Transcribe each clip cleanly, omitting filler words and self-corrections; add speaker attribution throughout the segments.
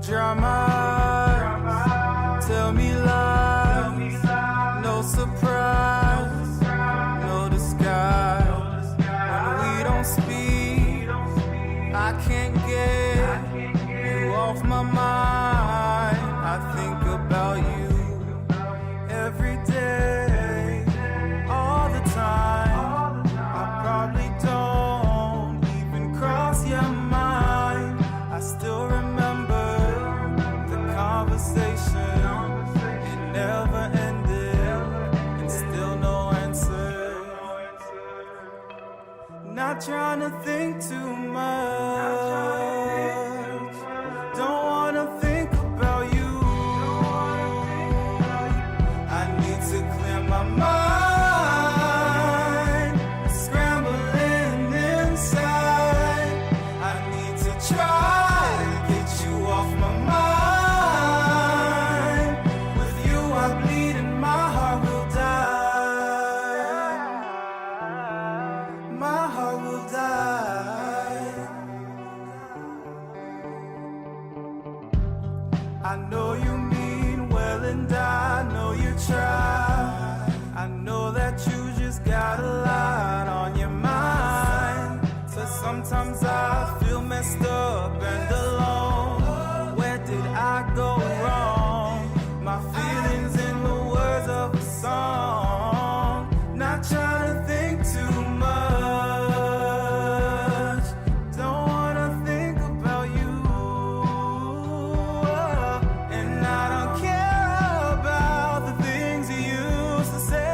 Speaker 1: Drama, tell me lies, no surprise, no disguise. When we don't speak, I can't get you off my mind. I think about you every day, all the time. I probably don't even cross your mind. I still remember the conversation. It never ended, and still no answer. Not trying to think too much. Don't wanna think about you. I need to clear my mind. Scrambling inside. I need to try to get you off my mind. With you I bleed and my heart will die. My heart will die. I know you mean well and I know you try. I know that you just got a lot on your mind. So sometimes I feel messed up and alone. Where did I go wrong? My feelings in the words of a song. Not trying to think too much. Don't wanna think about you. And I don't care about the things you used to say.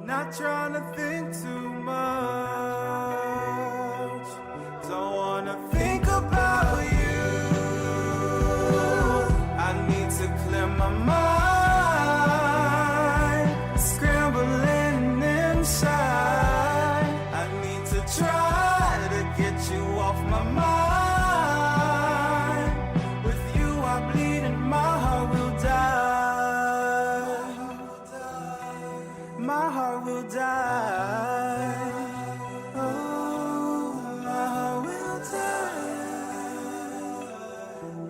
Speaker 1: Not trying to think too much. Don't wanna think about you. I need to clear my mind. Scrambling inside. I need to try to get you off my mind. With you I bleed and my heart will die. My heart will die. Oh, my heart will die.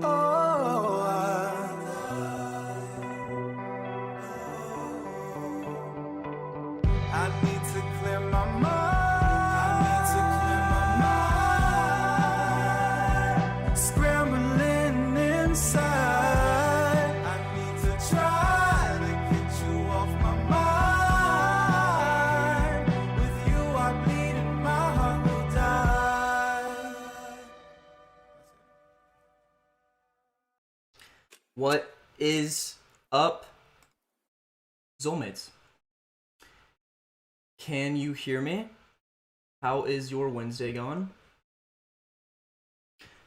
Speaker 1: Oh, I need to clear my mind. I need to clear my mind. Scrambling inside. I need to try to get you off my mind. With you I bleed and my heart will die.
Speaker 2: What is up, xolemates? Can you hear me? How is your Wednesday going?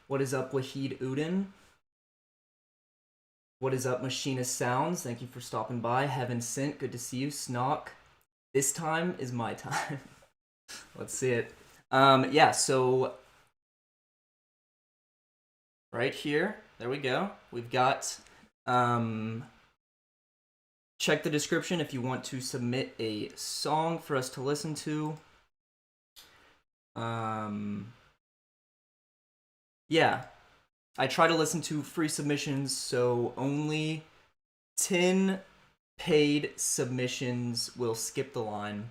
Speaker 2: What is up, Wahid Udin? What is up, Machina Sounds? Thank you for stopping by. Heaven Sent, good to see you. Snock, this time is my time. Let's see it. Yeah, so right here, there we go. We've got, check the description if you want to submit a song for us to listen to. Yeah, I try to listen to free submissions, so only 10 paid submissions will skip the line.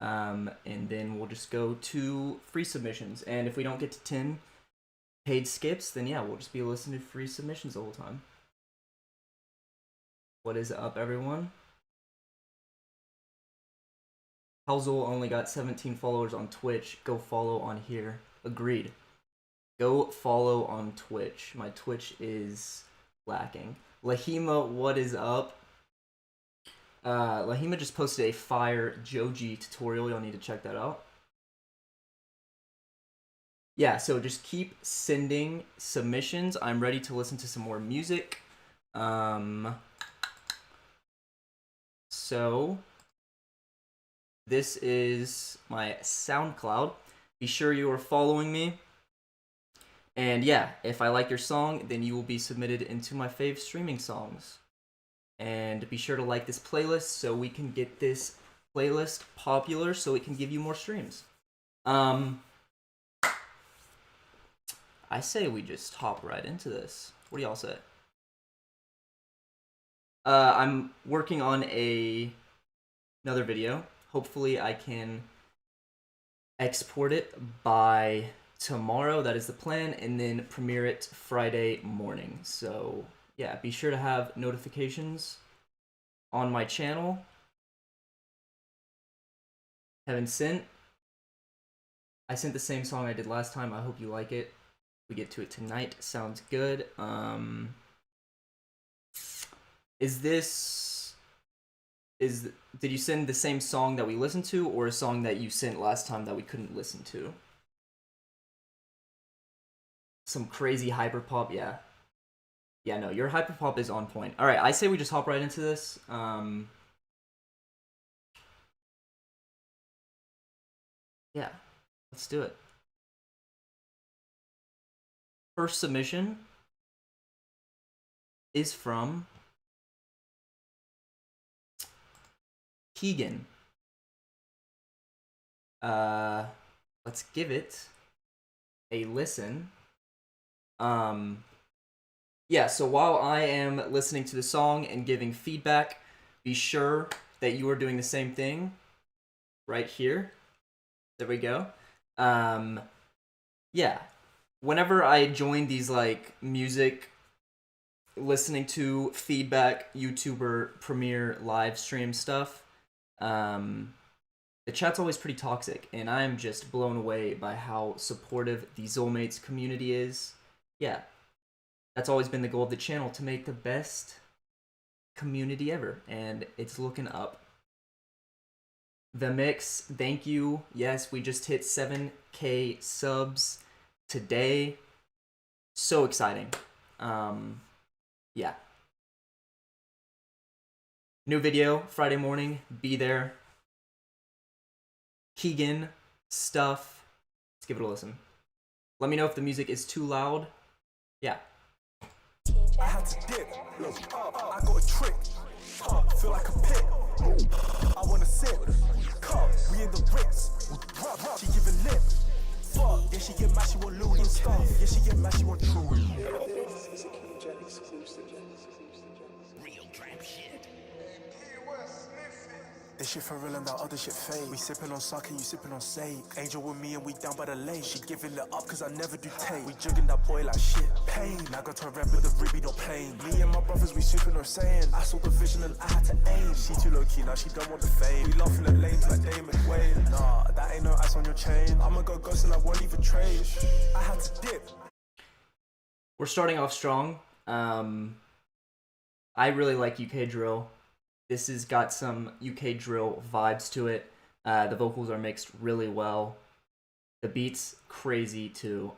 Speaker 2: And then we'll just go to free submissions. And if we don't get to 10 paid skips, then yeah, we'll just be listening to free submissions the whole time. What is up, everyone? Xole only got 17 followers on Twitch. Go follow on here. Agreed. Go follow on Twitch. My Twitch is lacking. Laghima, what is up? Laghima just posted a fire Joji tutorial. You'll need to check that out. Yeah, so just keep sending submissions. I'm ready to listen to some more music. So this is my SoundCloud. Be sure you are following me. And yeah, if I like your song, then you will be submitted into my fave streaming songs. And be sure to like this playlist so we can get this playlist popular so it can give you more streams. I say we just hop right into this. What do y'all say? I'm working on another video. Hopefully I can export it by tomorrow. That is the plan, and then premiere it Friday morning. So yeah, be sure to have notifications on my channel. Haven't sent. I sent the same song I did last time. I hope you like it. We get to it tonight. Sounds good. Did you send the same song that we listened to, or a song that you sent last time that we couldn't listen to? Some crazy hyperpop, yeah. Yeah, no, your hyperpop is on point. All right, I say we just hop right into this. Yeah, let's do it. First submission is from Keygen. Let's give it a listen. Yeah, so while I am listening to the song and giving feedback, be sure that you are doing the same thing right here. There we go. Yeah, whenever I join these like music listening to feedback YouTuber premiere live stream stuff, the chat's always pretty toxic, and I'm just blown away by how supportive the xolemates community is. Yeah, that's always been the goal of the channel, to make the best community ever, and it's looking up. The Mix, thank you. Yes, we just hit 7K subs today. So exciting. Yeah. New video Friday morning. Be there. Keygen stuff. Let's give it a listen. Let me know if the music is too loud. Yeah.
Speaker 1: I had to dip, look up, I got a trick, feel like a pit, I wanna sip, cup, we in the Ritz, she giving lip, fuck, yeah she get mad, she want Louis and stuff, yeah she get mad, she want Chewy. Real trap shit. This shit for real and that other shit fake. We sippin' on suck and you sippin' on sake. Angel with me and we down by the lake. She giving it up cause I never do take. We jugging that boy like shit. Pain. I got to rap with the ribby not plain. Me and my brothers we sippin' or saying. I saw the vision and I had to aim. She too low key now she don't want the fame. We laughing at lanes like Damon Wayne. Nah, that ain't no ice on your chain. I'ma go ghost and I won't even trade. I had to dip.
Speaker 2: We're starting off strong. I really like UK drill. This has got some UK drill vibes to it. The vocals are mixed really well. The beat's crazy too.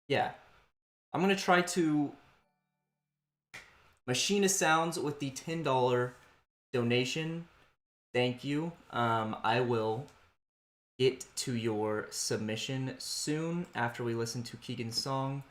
Speaker 2: Yeah. I'm gonna try to Machina sounds with the $10 donation. Thank you. I will get to your submission soon after we listen to Keygen's song.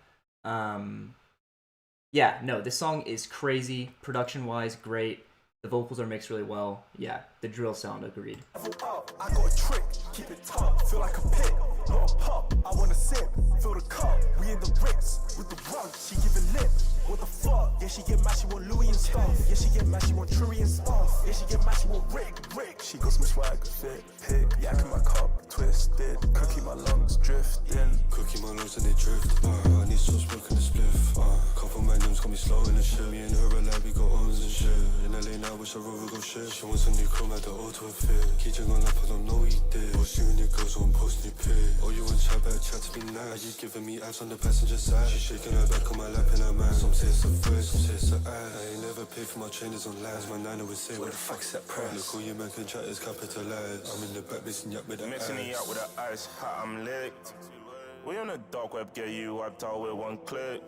Speaker 2: Yeah, no, this song is crazy. Production-wise, great. The vocals are mixed really well. Yeah, the drill sound, agreed.
Speaker 1: I got a trick, keep it tough, feel like a pit, not a pup. I wanna sip, fill the cup. We in the Ritz with the rug, she giving lip. What the fuck? Yeah, she get mad, she want Louis and stuff. Yeah, she get mad, she want Chewy and stuff. Yeah, she get mad, she want Rick. She got some swag, fit, pick, yak in my cup, twisted. Cookie my lungs drifting. Cookie my lungs and they drift. I need some smoke in the spliff. Couple magnums got me slow in the shit. Me and her are like we got ons and shit. In LA now, wish I rover go shit. She wants a new chrome at the auto fit. Keygen on up, I don't know he did. Boss you and your girls on post new pic. Oh, you want chat, better chat to be nice. You giving me abs on the passenger side. She shaking her back on my lap in her man. Some say it's a first, some say it's a ass. I ain't never paid for my trainers on last. My niner would say, where the fuck's that price? Look, all your man can chat is capitalized. I'm in the back mixing up with the
Speaker 3: Mixing it up with the ice, hot, I'm licked. We on the dark web, get you wiped out with one click.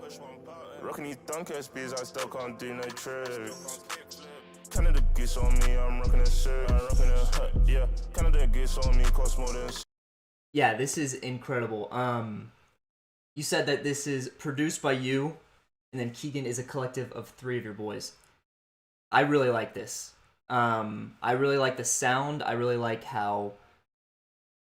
Speaker 3: Rocking these dunk SPs, I still can't do no tricks. Canada goose on me, I'm rocking a shirt, I'm rocking a hat, yeah. Canada goose on me, cost more than.
Speaker 2: Yeah, this is incredible. You said that this is produced by you, and then Keygen is a collective of 3 of your boys. I really like this. I really like the sound. I really like how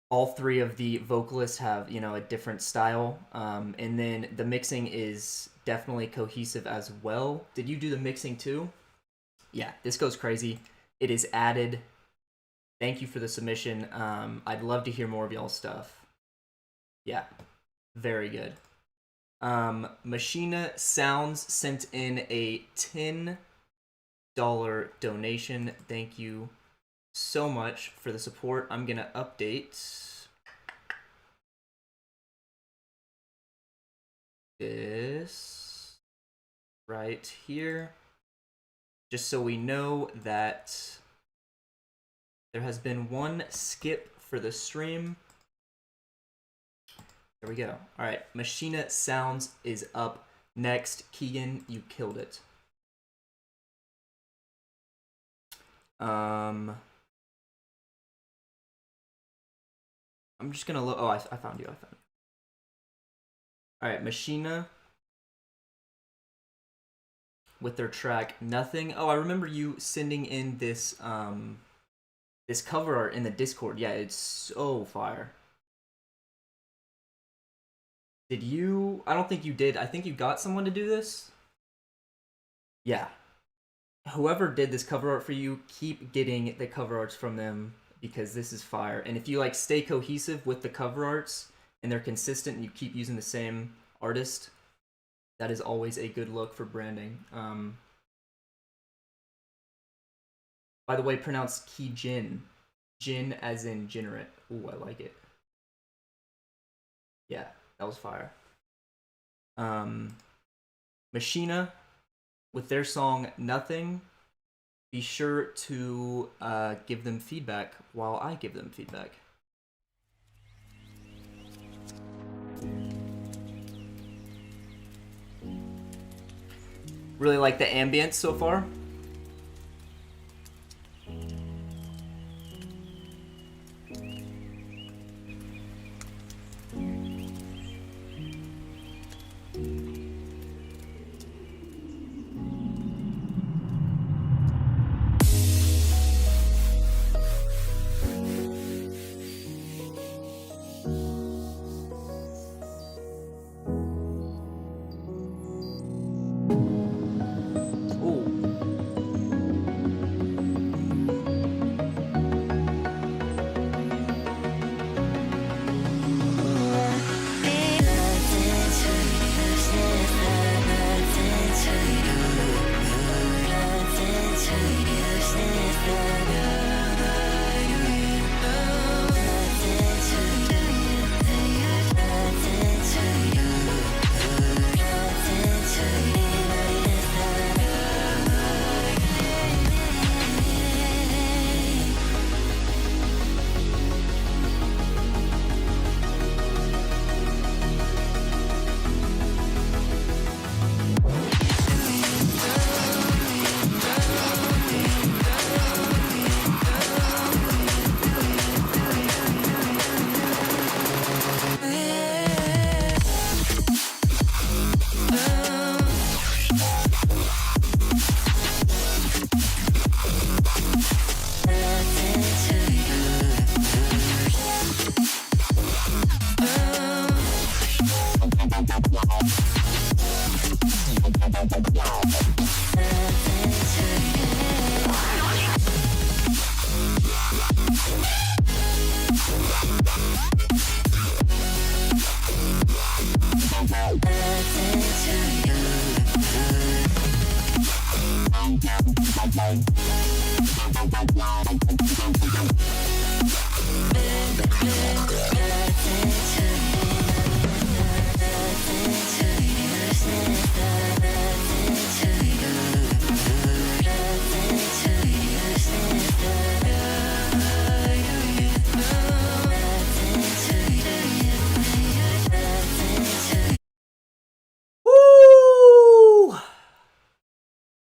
Speaker 2: all 3 of the vocalists have, you know, a different style. And then the mixing is definitely cohesive as well. Did you do the mixing too? Yeah, this goes crazy. It is added. Thank you for the submission. I'd love to hear more of y'all's stuff. Yeah, very good. Machina Sounds sent in a $10 donation. Thank you so much for the support. I'm gonna update this right here, just so we know that there has been 1 skip for the stream. There we go. All right, Machina Sounds is up next. Keygen, you killed it. I'm just gonna look. Oh, I found you. All right, Machina with their track Nothing. Oh, I remember you sending in this this cover art in the Discord. Yeah, it's so fire. Did you? I don't think you did. I think you got someone to do this. Yeah. Whoever did this cover art for you, keep getting the cover arts from them, because this is fire. And if you like stay cohesive with the cover arts and they're consistent and you keep using the same artist, that is always a good look for branding. By the way, pronounced keygen. Jin as in generate. Ooh, I like it. Yeah, that was fire. Machina with their song Nothing. Be sure to give them feedback while I give them feedback. Really like the ambience so far.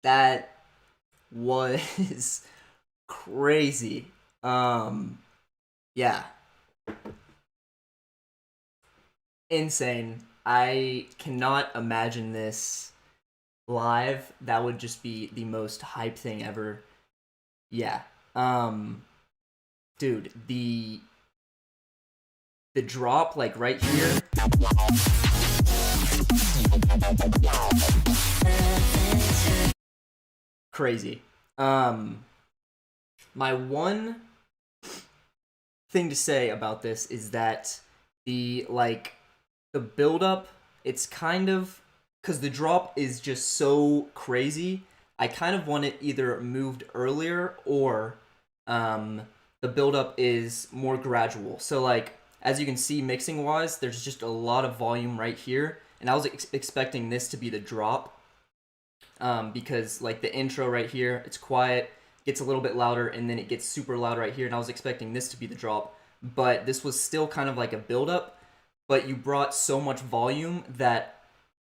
Speaker 2: That was crazy. Yeah. Insane. I cannot imagine this live. That would just be the most hype thing ever. Yeah. Dude, the drop, like, right here. Crazy. My one thing to say about this is that the build-up, it's kind of, because the drop is just so crazy, I kind of want it either moved earlier or the build-up is more gradual. So, like, as you can see, mixing-wise, there's just a lot of volume right here, and I was expecting this to be the drop, because, like, the intro right here, it's quiet, gets a little bit louder, and then it gets super loud right here, and I was expecting this to be the drop, but this was still kind of like a build-up, but you brought so much volume that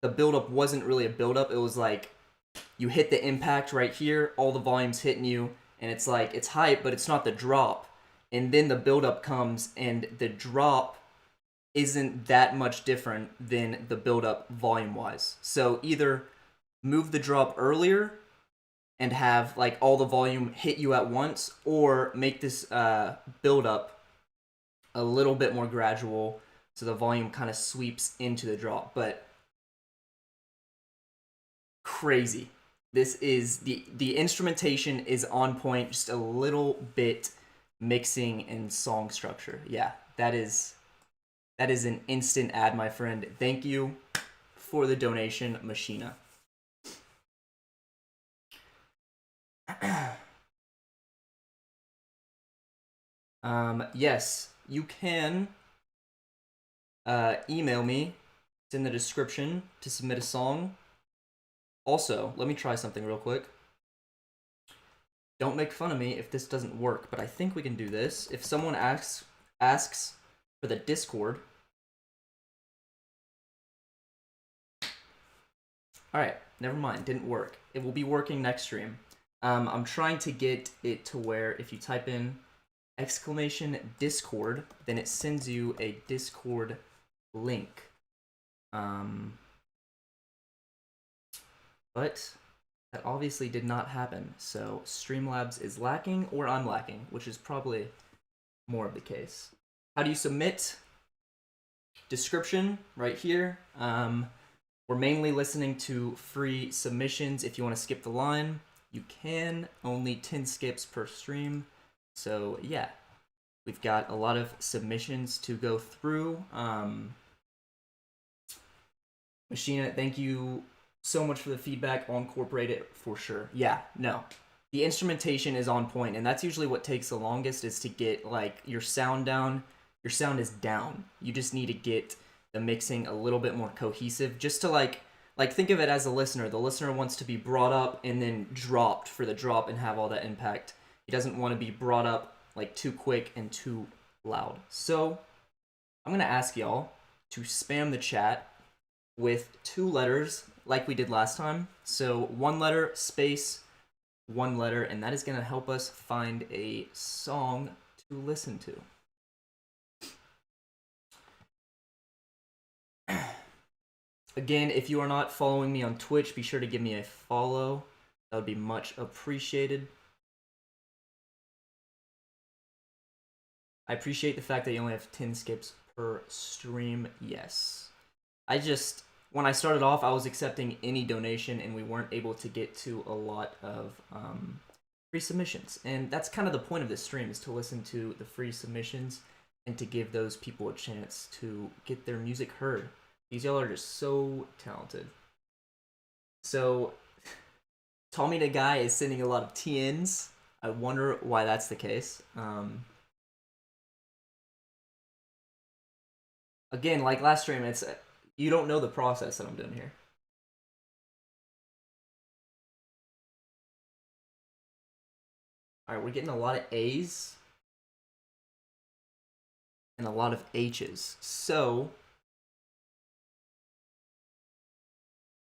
Speaker 2: the build-up wasn't really a build-up. It was like, you hit the impact right here, all the volume's hitting you, and it's like, it's hype, but it's not the drop. And then the build-up comes, and the drop isn't that much different than the build-up volume-wise. So either move the drop earlier and have, like, all the volume hit you at once, or make this build-up a little bit more gradual so the volume kind of sweeps into the drop. But crazy. This is, the instrumentation is on point, just a little bit mixing and song structure. Yeah, that is an instant ad, my friend. Thank you for the donation, Machina. Yes, you can email me. It's in the description to submit a song. Also, let me try something real quick. Don't make fun of me if this doesn't work, but I think we can do this. If someone asks for the Discord. Alright, never mind, didn't work. It will be working next stream. I'm trying to get it to where if you type in !Discord, then it sends you a Discord link. But that obviously did not happen, so Streamlabs is lacking, or I'm lacking, which is probably more of the case. How do you submit? Description right here. We're mainly listening to free submissions. If you want to skip the line, you can. Only 10 skips per stream. So yeah, we've got a lot of submissions to go through. Machina, thank you so much for the feedback. I'll incorporate it for sure. Yeah, no. The instrumentation is on point, and that's usually what takes the longest, is to get, like, your sound down. Your sound is down. You just need to get the mixing a little bit more cohesive, just to, like think of it as a listener. The listener wants to be brought up and then dropped for the drop and have all that impact. He doesn't want to be brought up, like, too quick and too loud. So I'm going to ask y'all to spam the chat with 2 letters like we did last time. So 1 letter, space, 1 letter, and that is going to help us find a song to listen to. Again, if you are not following me on Twitch, be sure to give me a follow. That would be much appreciated. I appreciate the fact that you only have 10 skips per stream. Yes. When I started off, I was accepting any donation, and we weren't able to get to a lot of free submissions. And that's kind of the point of this stream, is to listen to the free submissions and to give those people a chance to get their music heard. These y'all are just so talented. So, Tommy the Guy is sending a lot of TNs. I wonder why that's the case. Again, like last stream, it's... You don't know the process that I'm doing here. Alright, we're getting a lot of A's and a lot of H's. So,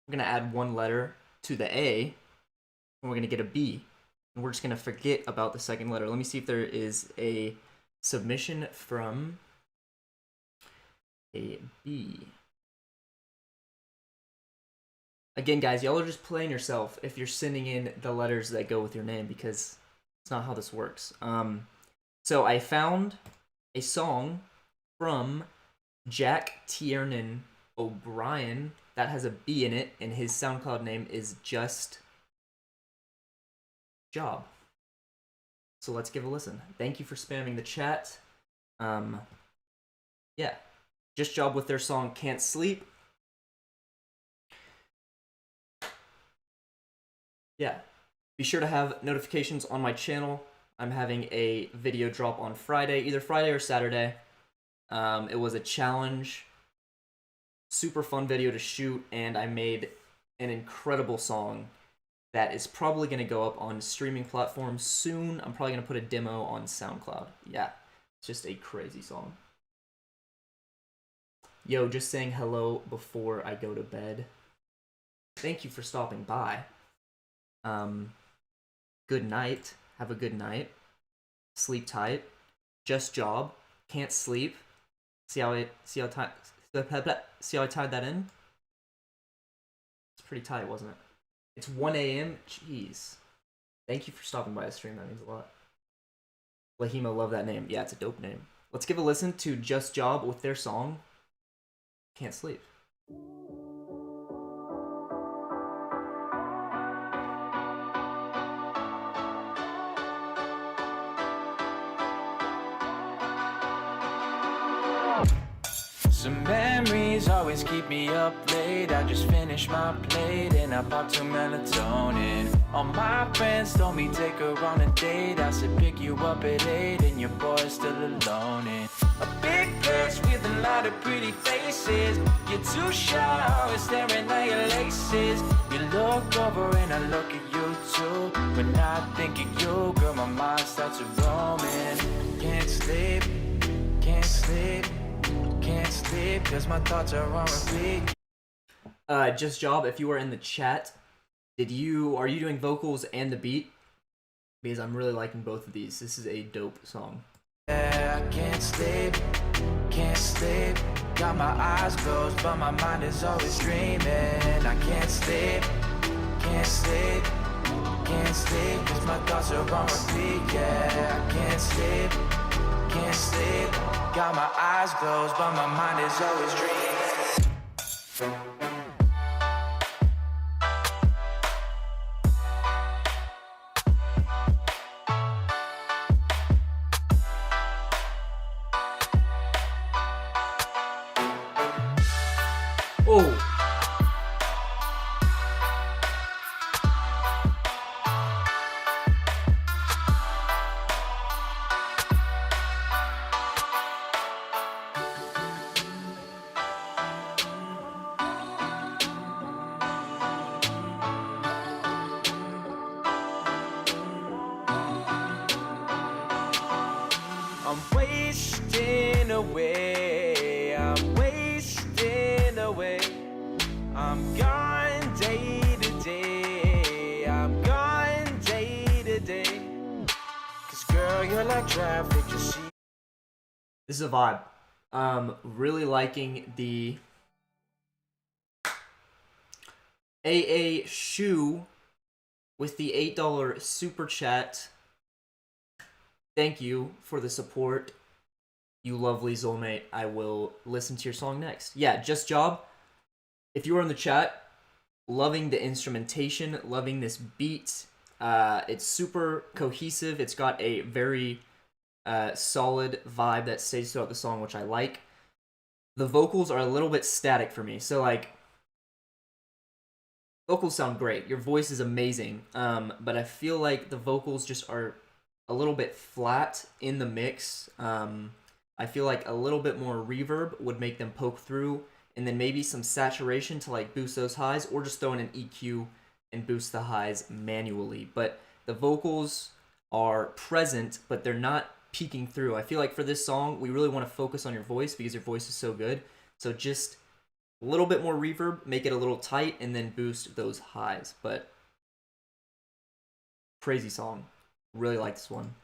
Speaker 2: we're going to add 1 letter to the A, and we're going to get a B. And we're just going to forget about the second letter. Let me see if there is a submission from a B. Again, guys, y'all are just playing yourself if you're sending in the letters that go with your name, because it's not how this works. So I found a song from Jack Tiernan O'Brien that has a B in it, and his SoundCloud name is Just Job. So let's give a listen. Thank you for spamming the chat. Yeah, Just Job with their song Can't Sleep. Yeah, be sure to have notifications on my channel. I'm having a video drop on Friday, either Friday or Saturday. It was a challenge, super fun video to shoot, and I made an incredible song that is probably going to go up on streaming platforms soon. I'm probably going to put a demo on SoundCloud. Yeah, it's just a crazy song. Yo, just saying hello before I go to bed. Thank you for stopping by. Good night. Have a good night. Sleep tight. Just Job. Can't sleep. See how I tied that in? It's pretty tight, wasn't it? It's 1 a.m. Jeez. Thank you for stopping by the stream. That means a lot. Laghima, love that name. Yeah, it's a dope name. Let's give a listen to Just Job with their song Can't Sleep.
Speaker 1: Some memories always keep me up late. I just finished my plate and I popped some melatonin. All my friends told me take her on a date. I said pick you up at 8 and your boy's still alone in a big place with a lot of pretty faces. You're too shy, staring at your laces. You look over and I look at you too. When I think of you, girl, my mind starts roaming. Can't sleep, can't sleep. Can't sleep cause my thoughts are on repeat.
Speaker 2: Just Job, if you are in the chat, are you doing vocals and the beat? Because I'm really liking both of these. This is a dope song.
Speaker 1: Yeah, I can't sleep, can't sleep. Got my eyes closed, but my mind is always dreaming. I can't sleep, can't sleep, can't sleep cause my thoughts are on repeat. Yeah, I can't sleep, can't sleep. Got my eyes closed, but my mind is always dreaming.
Speaker 2: Oh!
Speaker 1: I'm wasting away, I'm wasting away. I'm gone day to day, I'm gone day to day. Cause girl, you're like traffic, you see.
Speaker 2: This is a vibe. Really liking the aashu with the $8 super chat. Thank you for the support, you lovely xolmate. I will listen to your song next. Yeah, Just Job. If you are in the chat, loving the instrumentation, loving this beat. It's super cohesive. It's got a very solid vibe that stays throughout the song, which I like. The vocals are a little bit static for me. So, like, vocals sound great. Your voice is amazing. But I feel like the vocals just are a little bit flat in the mix. I feel like a little bit more reverb would make them poke through, and then maybe some saturation to like boost those highs, or just throw in an EQ and boost the highs manually. But the vocals are present, but they're not peeking through. I feel like for this song, we really want to focus on your voice because your voice is so good. So just a little bit more reverb, make it a little tight, and then boost those highs. But crazy song. Really like this one.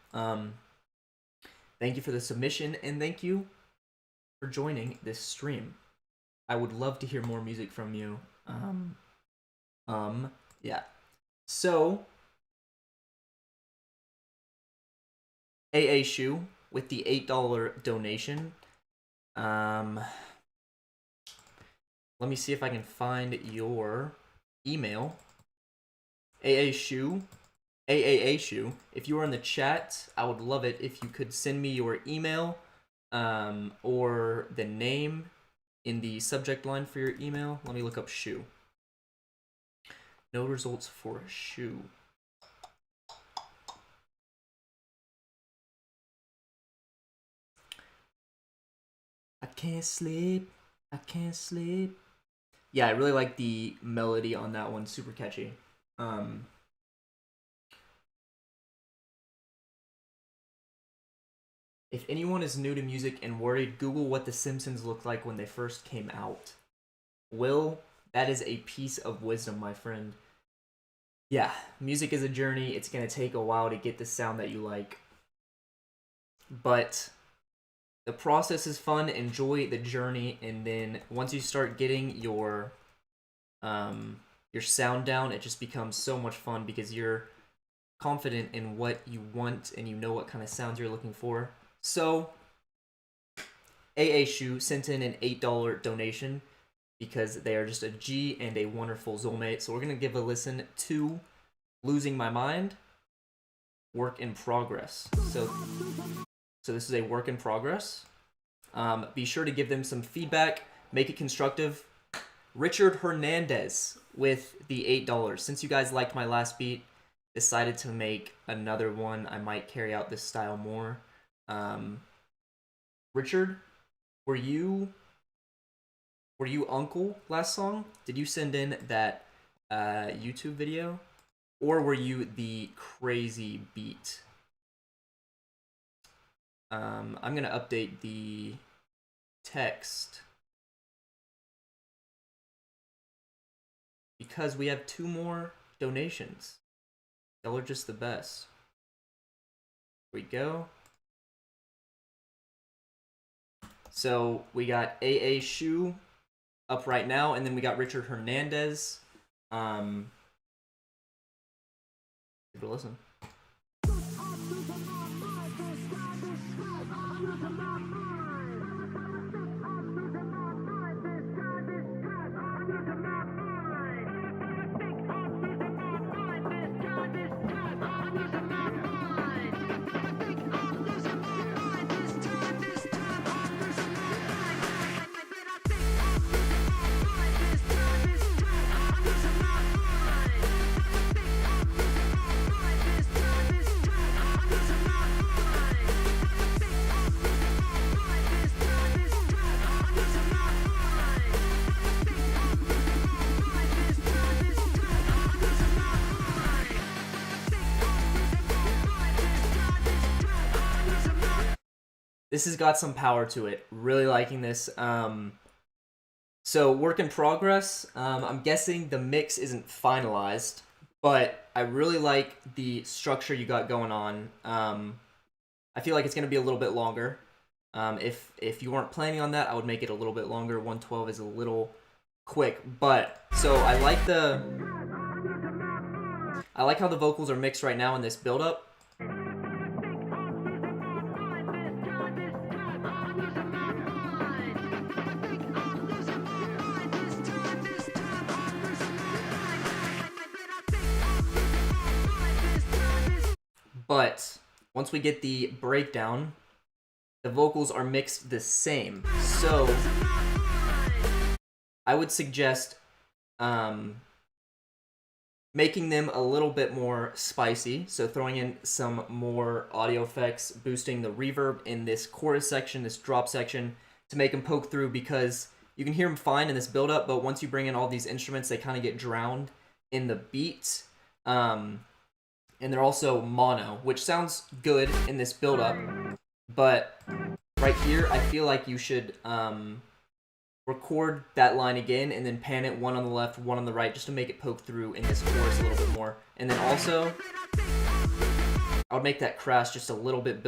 Speaker 2: Thank you for the submission, and thank you for joining this stream. I would love to hear more music from you. Yeah. So, aashu with the $8 donation. Let me see if I can find your email. aashu, if you are in the chat, I would love it if you could send me your email or the name in the subject line for your email. Let me look up shoe. No results for shoe. I can't sleep. I can't sleep. Yeah, I really like the melody on that one. Super catchy. If anyone is new to music and worried, Google what The Simpsons looked like when they first came out. Will, that is a piece of wisdom, my friend. Yeah, music is a journey. It's going to take a while to get the sound that you like. But the process is fun. Enjoy the journey, and then once you start getting your sound down, it just becomes so much fun because you're confident in what you want and you know what kind of sounds you're looking for. So, aashu sent in an $8 donation because they are just a G and a wonderful xolmate. So we're going to give a listen to Losing My Mind, Work in Progress. So this is a work in progress. Be sure to give them some feedback, make it constructive. Richard Hernandez with the $8. Since you guys liked my last beat, decided to make another one. I might carry out this style more. Richard, were you Uncle last song? Did you send in that YouTube video? Or were you the crazy beat? I'm going to update the text because we have 2 more donations. Y'all are just the best. Here we go. So we got aashu up right now, and then we got Richard Hernandez. Give it a listen. This has got some power to it. Really liking this. So work in progress. I'm guessing the mix isn't finalized, but I really like the structure you got going on. I feel like it's going to be a little bit longer. If you weren't planning on that, I would make it a little bit longer. 112 is a little quick, but so I like how the vocals are mixed right now in this build up. But once we get the breakdown, the vocals are mixed the same. So I would suggest making them a little bit more spicy. So throwing in some more audio effects, boosting the reverb in this chorus section, this drop section, to make them poke through, because you can hear them fine in this build up, but once you bring in all these instruments, they kind of get drowned in the beat. And they're also mono, which sounds good in this build-up, but right here, I feel like you should record that line again and then pan it, one on the left, one on the right, just to make it poke through in this chorus a little bit more. And then also, I would make that crash just a little bit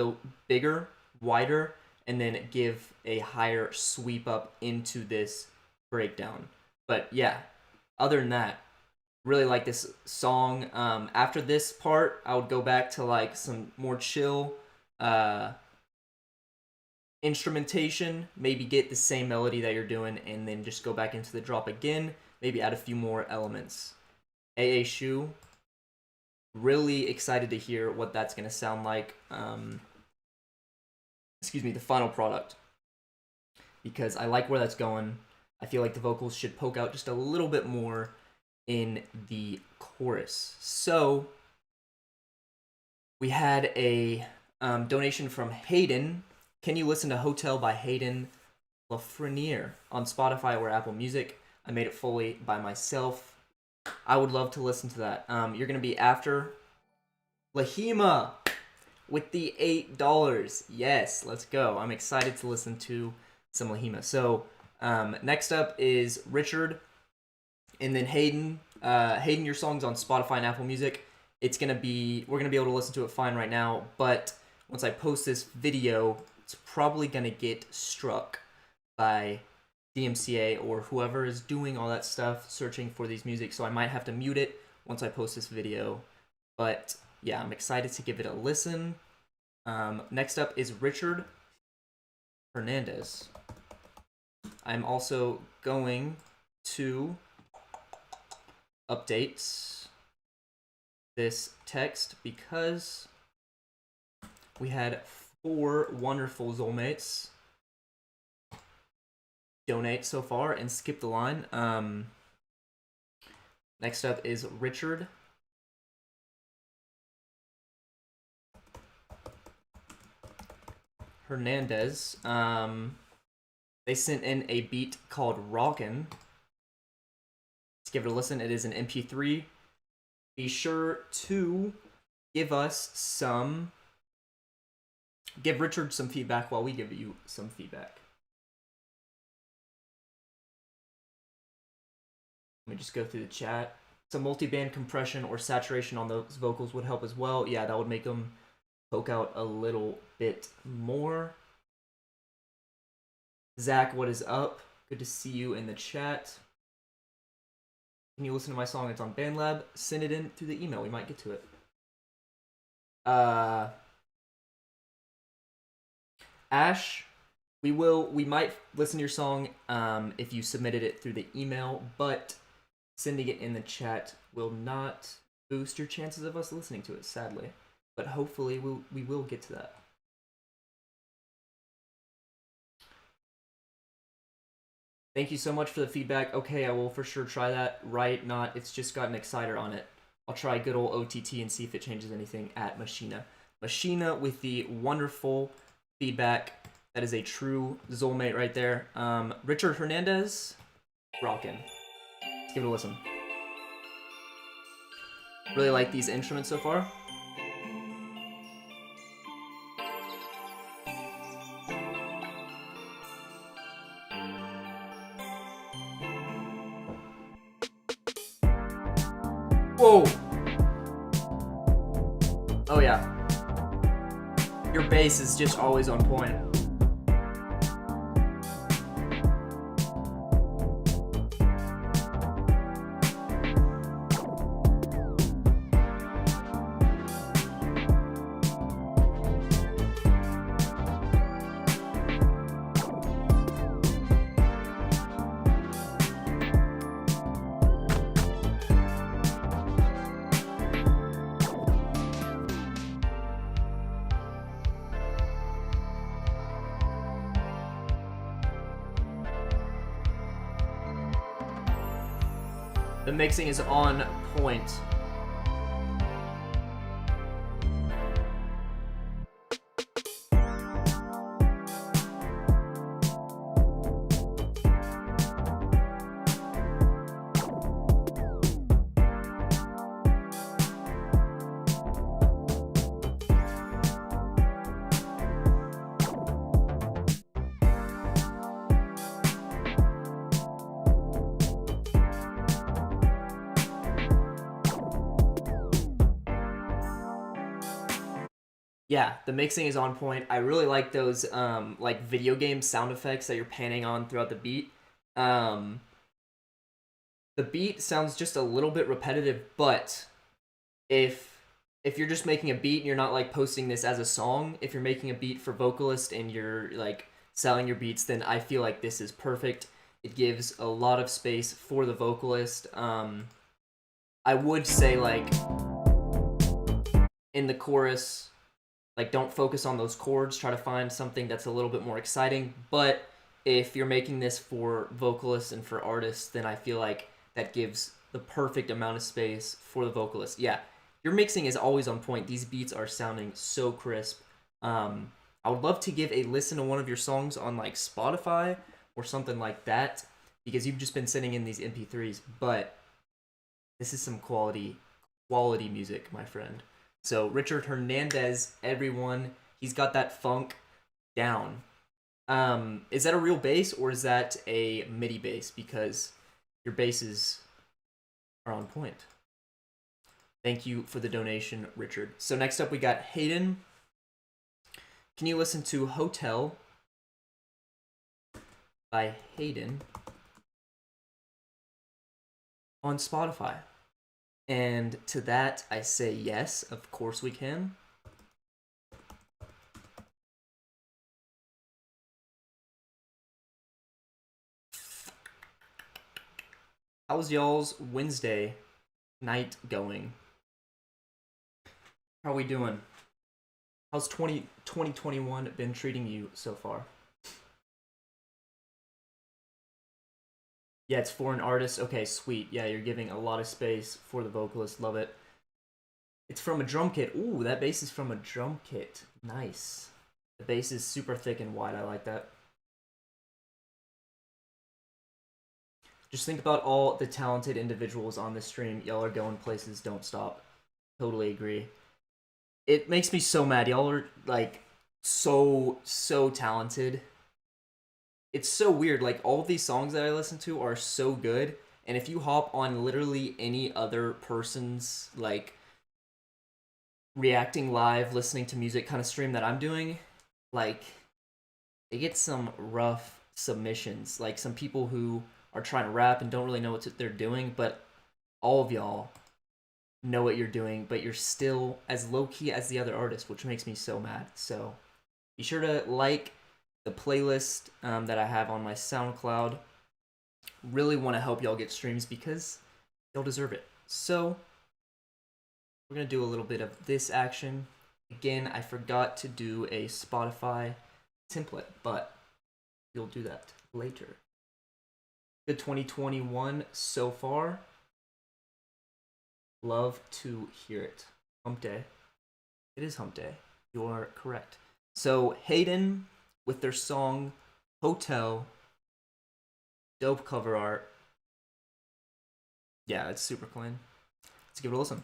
Speaker 2: bigger, wider, and then give a higher sweep up into this breakdown. But yeah, other than that, Really like this song. After this part, I would go back to like some more chill instrumentation, maybe get the same melody that you're doing, and then just go back into the drop again, maybe add a few more elements. aashu, really excited to hear what that's going to sound like. Excuse me, the final product, because I like where that's going. I feel like the vocals should poke out just a little bit more in the chorus. So we had a donation from Hayden. Can you listen to Hotel by Hayden LaFreniere on Spotify or Apple Music? I made it fully by myself. I would love to listen to that. You're going to be after Laghima with the $8. Yes, let's go. I'm excited to listen to some Laghima. So next up is Richard, and then Hayden. Hayden, your song's on Spotify and Apple Music. We're gonna be able to listen to it fine right now, but once I post this video, it's probably gonna get struck by DMCA or whoever is doing all that stuff, searching for these music, so I might have to mute it once I post this video. But yeah, I'm excited to give it a listen. Next up is Richard Hernandez. I'm also going to update this text because we had 4 wonderful xolemates donate so far and skip the line. Next up is Richard. Hernandez. They sent in a beat called Rockin'. Let's give it a listen. It is an MP3. Be sure to give Richard some feedback while we give you some feedback. Let me just go through the chat. Some multi-band compression or saturation on those vocals would help as well. Yeah, that would make them poke out a little bit more. Zach, what is up? Good to see you in the chat. Can you listen to my song? It's on BandLab. Send it in through the email. We might get to it. Ash, we might listen to your song if you submitted it through the email, but sending it in the chat will not boost your chances of us listening to it, sadly. But hopefully we will get to that. Thank you so much for the feedback. Okay, I will for sure try that. Right, not. It's just got an exciter on it. I'll try good old OTT and see if it changes anything at Machina. Machina with the wonderful feedback. That is a true xolmate right there. Richard Hernandez, rockin'. Let's give it a listen. Really like these instruments so far. Whoa! Oh yeah. Your bass is just always on point. The mixing is on point. Yeah, the mixing is on point. I really like those like video game sound effects that you're panning on throughout the beat. The beat sounds just a little bit repetitive, but if you're just making a beat and you're not like posting this as a song, if you're making a beat for vocalist and you're like selling your beats, then I feel like this is perfect. It gives a lot of space for the vocalist. I would say like in the chorus, like don't focus on those chords, try to find something that's a little bit more exciting. But if you're making this for vocalists and for artists, then I feel like that gives the perfect amount of space for the vocalist. Yeah, your mixing is always on point. These beats are sounding so crisp. I would love to give a listen to one of your songs on like Spotify or something like that, because you've just been sending in these MP3s, but this is some quality music, my friend. So Richard Hernandez, everyone, he's got that funk down. Is that a real bass or is that a MIDI bass? Because your basses are on point. Thank you for the donation, Richard. So next up we got Hayden. Can you listen to Hotel by Hayden on Spotify? And to that I say yes, of course we can. How's y'all's Wednesday night going? How are we doing? How's 2021 been treating you so far? Yeah, it's for an artist. Okay, sweet. Yeah, you're giving a lot of space for the vocalist. Love it. It's from a drum kit. Ooh, that bass is from a drum kit. Nice. The bass is super thick and wide. I like that. Just think about all the talented individuals on this stream. Y'all are going places. Don't stop. Totally agree. It makes me so mad. Y'all are like so talented. It's so weird. Like all of these songs that I listen to are so good, and if you hop on literally any other person's like reacting live, listening to music kind of stream that I'm doing, like they get some rough submissions. Like some people who are trying to rap and don't really know what they're doing, but all of y'all know what you're doing, but you're still as low-key as the other artist, which makes me so mad. So be sure to like the playlist that I have on my SoundCloud. Really want to help y'all get streams because y'all deserve it. So we're going to do a little bit of this action. Again, I forgot to do a Spotify template, but you'll do that later. Good 2021 so far. Love to hear it. Hump day. It is hump day. You're correct. So Hayden with their song Hotel. Dope cover art. Yeah, it's super clean. Let's give it a listen.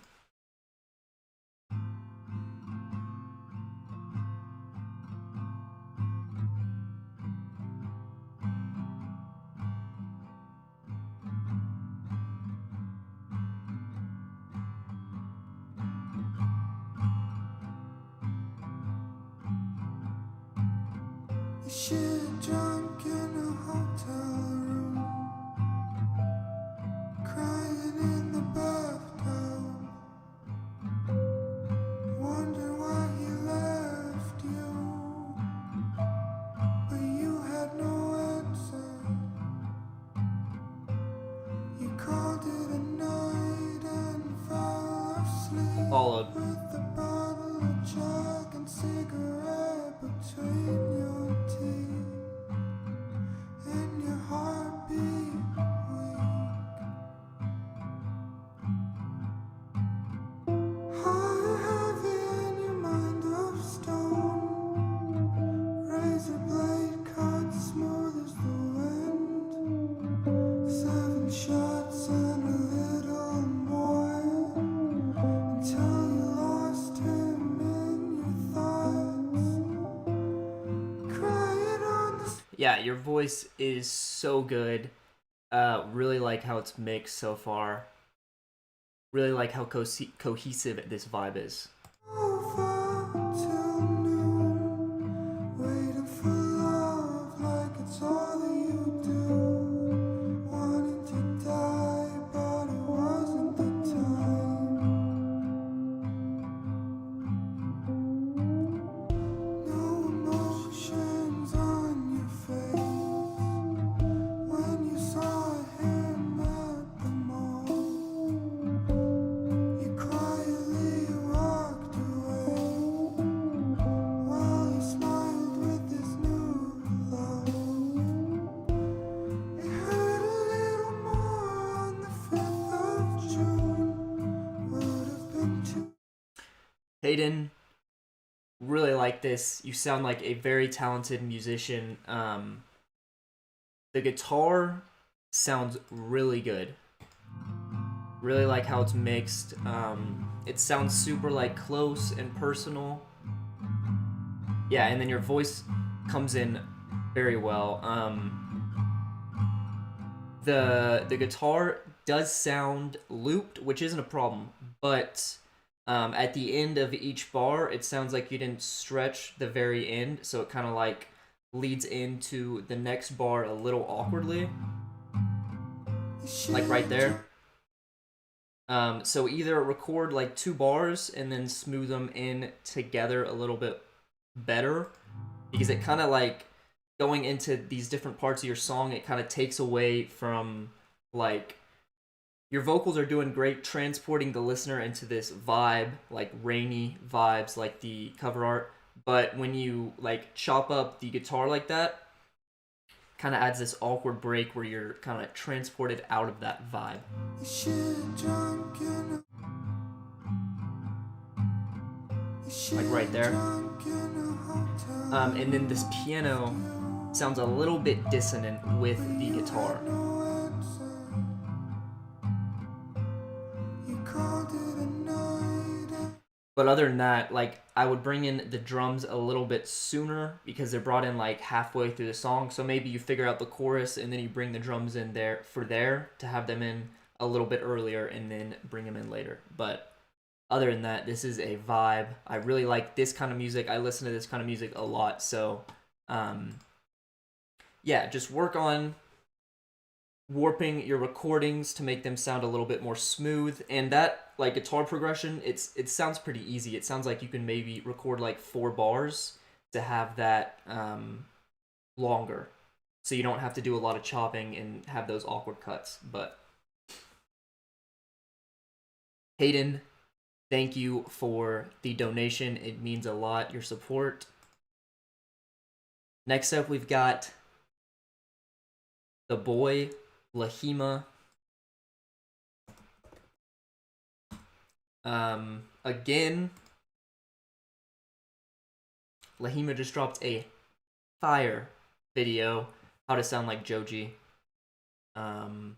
Speaker 1: Shit drunk in a hotel room, crying in the bathtub, wonder why he left you, but you had no answer. You called it a night and fell asleep.
Speaker 2: Followed.
Speaker 1: With the bottle of Jack and cigarette between your teeth, and your heartbeat weak. Heart heavy and your mind of stone, razor blade cut smooth as the wind. 7 shots and a little more, until you lost him in your thoughts. Crying on the
Speaker 2: Yeah, your voice is so good. Really like how it's mixed so far. Really like how cohesive this vibe is.
Speaker 1: sofa till noon, waiting for love like it's all that you do, wanting to die
Speaker 2: Hayden, really like this. You sound like a very talented musician. The guitar sounds really good. Really like how it's mixed. It sounds super like close and personal. Yeah, and then your voice comes in very well. The guitar does sound looped, which isn't a problem, but at the end of each bar, it sounds like you didn't stretch the very end, so it kind of like leads into the next bar a little awkwardly, like right there. So either record like 2 bars and then smooth them in together a little bit better, because it kind of like going into these different parts of your song, it kind of takes away from like your vocals are doing great transporting the listener into this vibe, like rainy vibes like the cover art, but when you like chop up the guitar like that, kind of adds this awkward break where you're kind of transported out of that vibe. Like right there. And then this piano sounds a little bit dissonant with the guitar. But other than that, like, I would bring in the drums a little bit sooner because they're brought in like halfway through the song. So maybe you figure out the chorus and then you bring the drums in there to have them in a little bit earlier and then bring them in later. But other than that, this is a vibe. I really like this kind of music. I listen to this kind of music a lot. So, yeah, just work on warping your recordings to make them sound a little bit more smooth. And that like guitar progression, it sounds pretty easy. It sounds like you can maybe record like 4 bars to have that longer, so you don't have to do a lot of chopping and have those awkward cuts. But Hayden, thank you for the donation. It means a lot, your support. Next up, we've got the boy Laghima. Again, Laghima just dropped a fire video, how to sound like Joji. Let's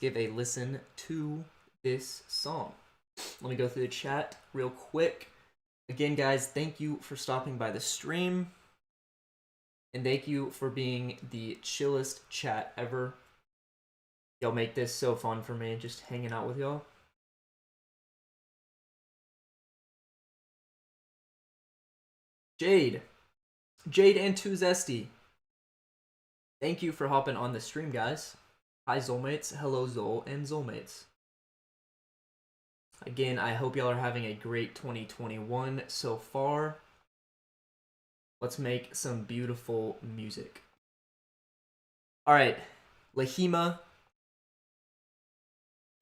Speaker 2: give a listen to this song. Let me go through the chat real quick. Again, guys, thank you for stopping by the stream. And thank you for being the chillest chat ever. Y'all make this so fun for me, just hanging out with y'all. Jade and TooZesty, thank you for hopping on the stream, guys. Hi, xolemates. Hello, Xole and xolemates. Again, I hope y'all are having a great 2021 so far. Let's make some beautiful music. All right, Laghima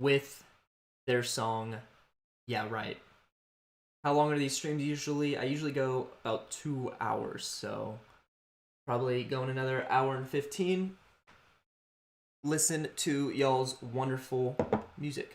Speaker 2: with their song, Yeah, Right. How long are these streams usually? I usually go about 2 hours, so probably going another hour and 15. Listen to y'all's wonderful music.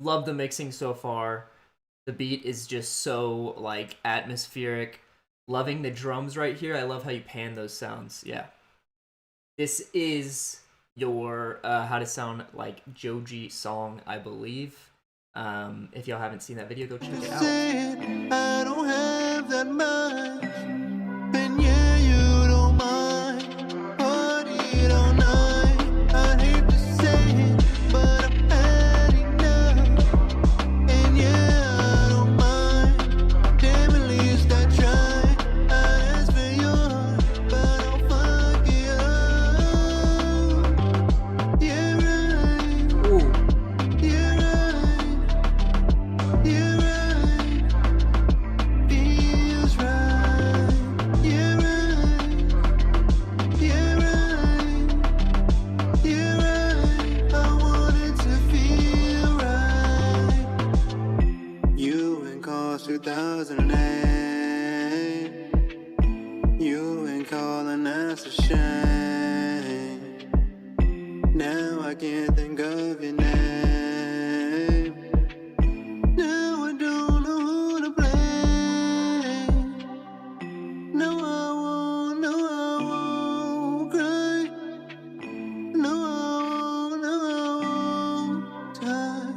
Speaker 2: Love the mixing so far. The beat is just so like atmospheric. Loving the drums right here. I love how you pan those sounds. Yeah. This is your how to sound like Joji song, I believe. If y'all haven't seen that video, go check it out. I don't have that much, and yeah, you don't mind.
Speaker 1: it all night. I'd hate to say it, but I've had enough. And yeah, I don't mind. Damn, at least I tried. I'd ask for your heart, but I'll fuck it up. Yeah, right.
Speaker 2: Ooh.
Speaker 1: Yeah, right. Yeah, right. Feels right. Yeah, right. Yeah, right. Yeah, right. I want it to feel right. You and Cause 2008. You ain't calling, that's a shame. Now I can't think of your name. Now I don't know who to blame. No, I won't cry. No, I won't die.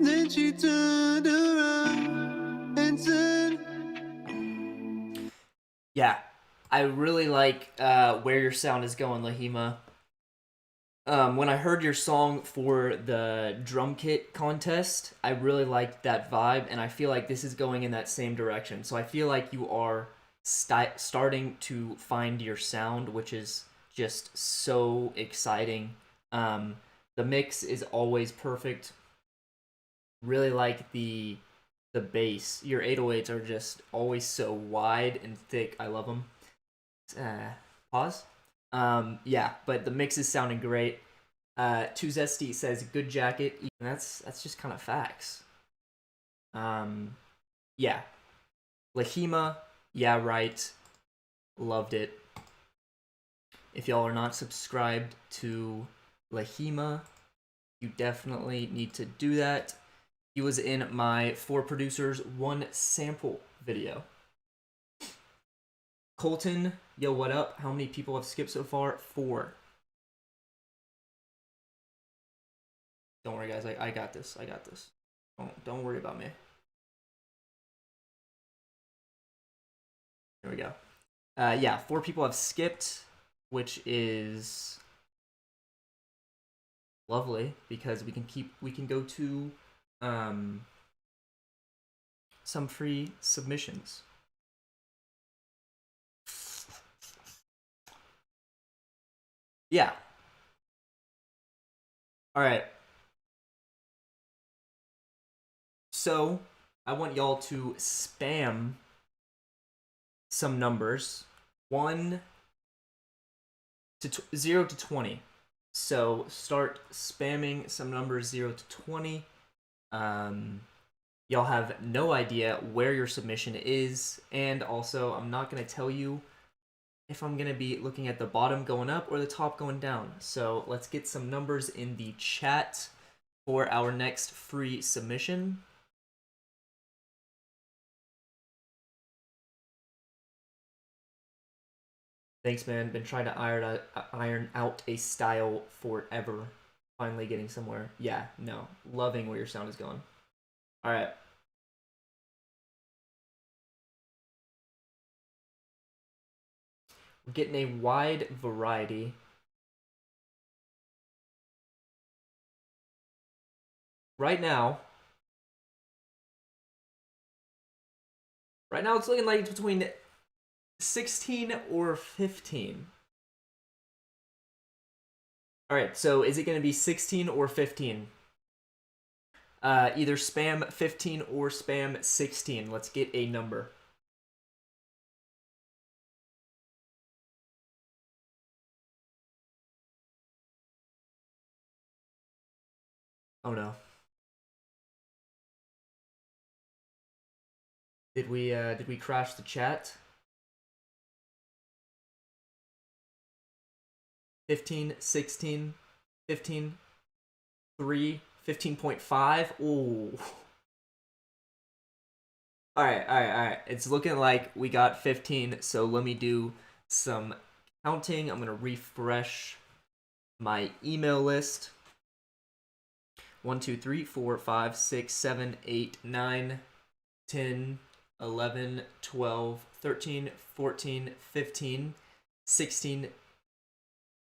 Speaker 1: Then she turned around and said,
Speaker 2: Yeah, I really like where your sound is going, Laghima. When I heard your song for the drum kit contest, I really liked that vibe, and I feel like this is going in that same direction. So I feel like you are starting to find your sound, which is just so exciting. The mix is always perfect. Really like the bass. Your 808s are just always so wide and thick. I love them. Pause. Yeah, but the mix is sounding great. TooZesty says good jacket. That's just kind of facts. Yeah. Laghima, yeah, right. Loved it. If y'all are not subscribed to Laghima, you definitely need to do that. He was in my 4 producers 1 sample video. Colton, yo, what up? How many people have skipped so far? 4. Don't worry, guys. I got this. I got this. Don't worry about me. There we go. Yeah, 4 people have skipped, which is lovely because we can go to some free submissions. Yeah. All right. So, I want y'all to spam some numbers. 0 to 20. So, start spamming some numbers 0 to 20. Y'all have no idea where your submission is, and also I'm not going to tell you if I'm going to be looking at the bottom going up or the top going down. So let's get some numbers in the chat for our next free submission. Thanks, man. Been trying to iron out a style forever. Finally getting somewhere. Yeah, no. Loving where your sound is going. All right. We're getting a wide variety. Right now it's looking like it's between 16 or 15. All right, so is it going to be 16 or 15? Either spam 15 or spam 16. Let's get a number. Oh no. Did we crash the chat? 15, 16, 15, 3, 15.5. Ooh. All right. It's looking like we got 15, so let me do some counting. I'm going to refresh my email list. 1, 2, 3, 4, 5, 6, 7, 8, 9, 10, 11, 12, 13, 14, 15, 16,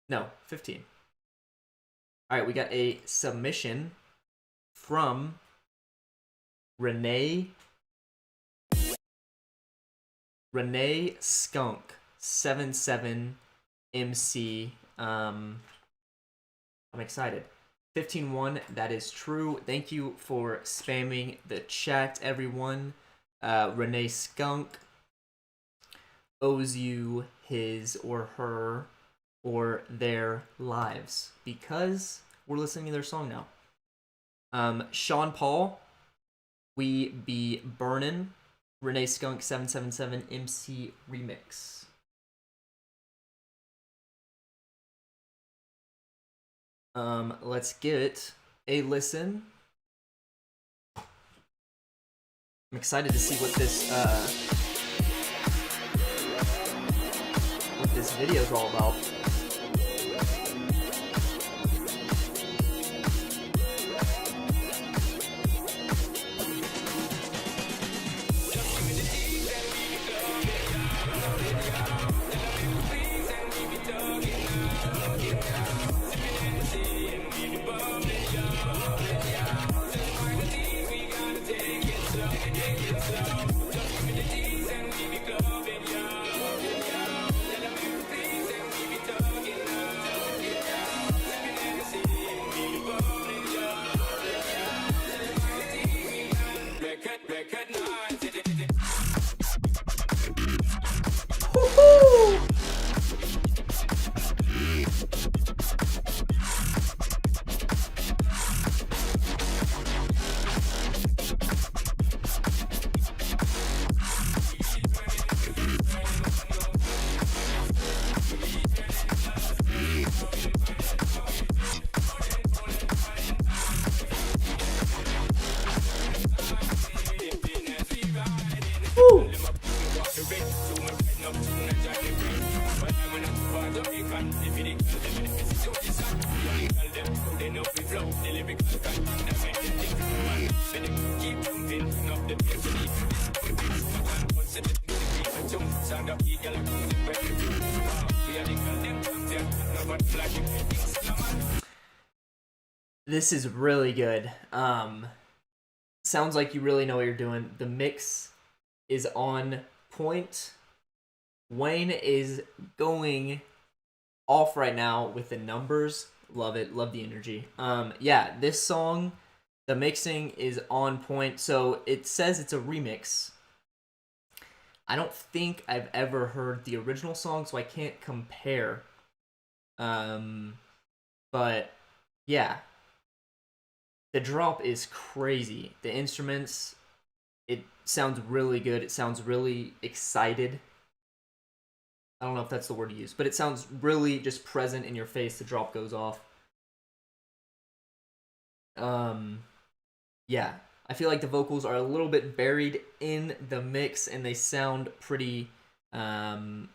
Speaker 2: No, 15. All right, we got a submission from Renee Skunk 77 MC. I'm excited. 15-1, that is true. Thank you for spamming the chat, everyone. Renee Skunk owes you his or her or their lives because we're listening to their song now. Sean Paul, We Be Burnin', Renee Skunk 777 MC remix. Let's give it a listen. I'm excited to see what this video is all about. This is really good. Sounds like you really know what you're doing. The mix is on point. Wayne is going off right now with the numbers. Love it. Love the energy. Yeah, this song, the mixing is on point. So it says it's a remix. I don't think I've ever heard the original song, so I can't compare. But yeah. The drop is crazy. The instruments, it sounds really good. It sounds really excited. I don't know if that's the word to use, but it sounds really just present in your face. The drop goes off. Yeah, I feel like the vocals are a little bit buried in the mix, and they sound pretty. They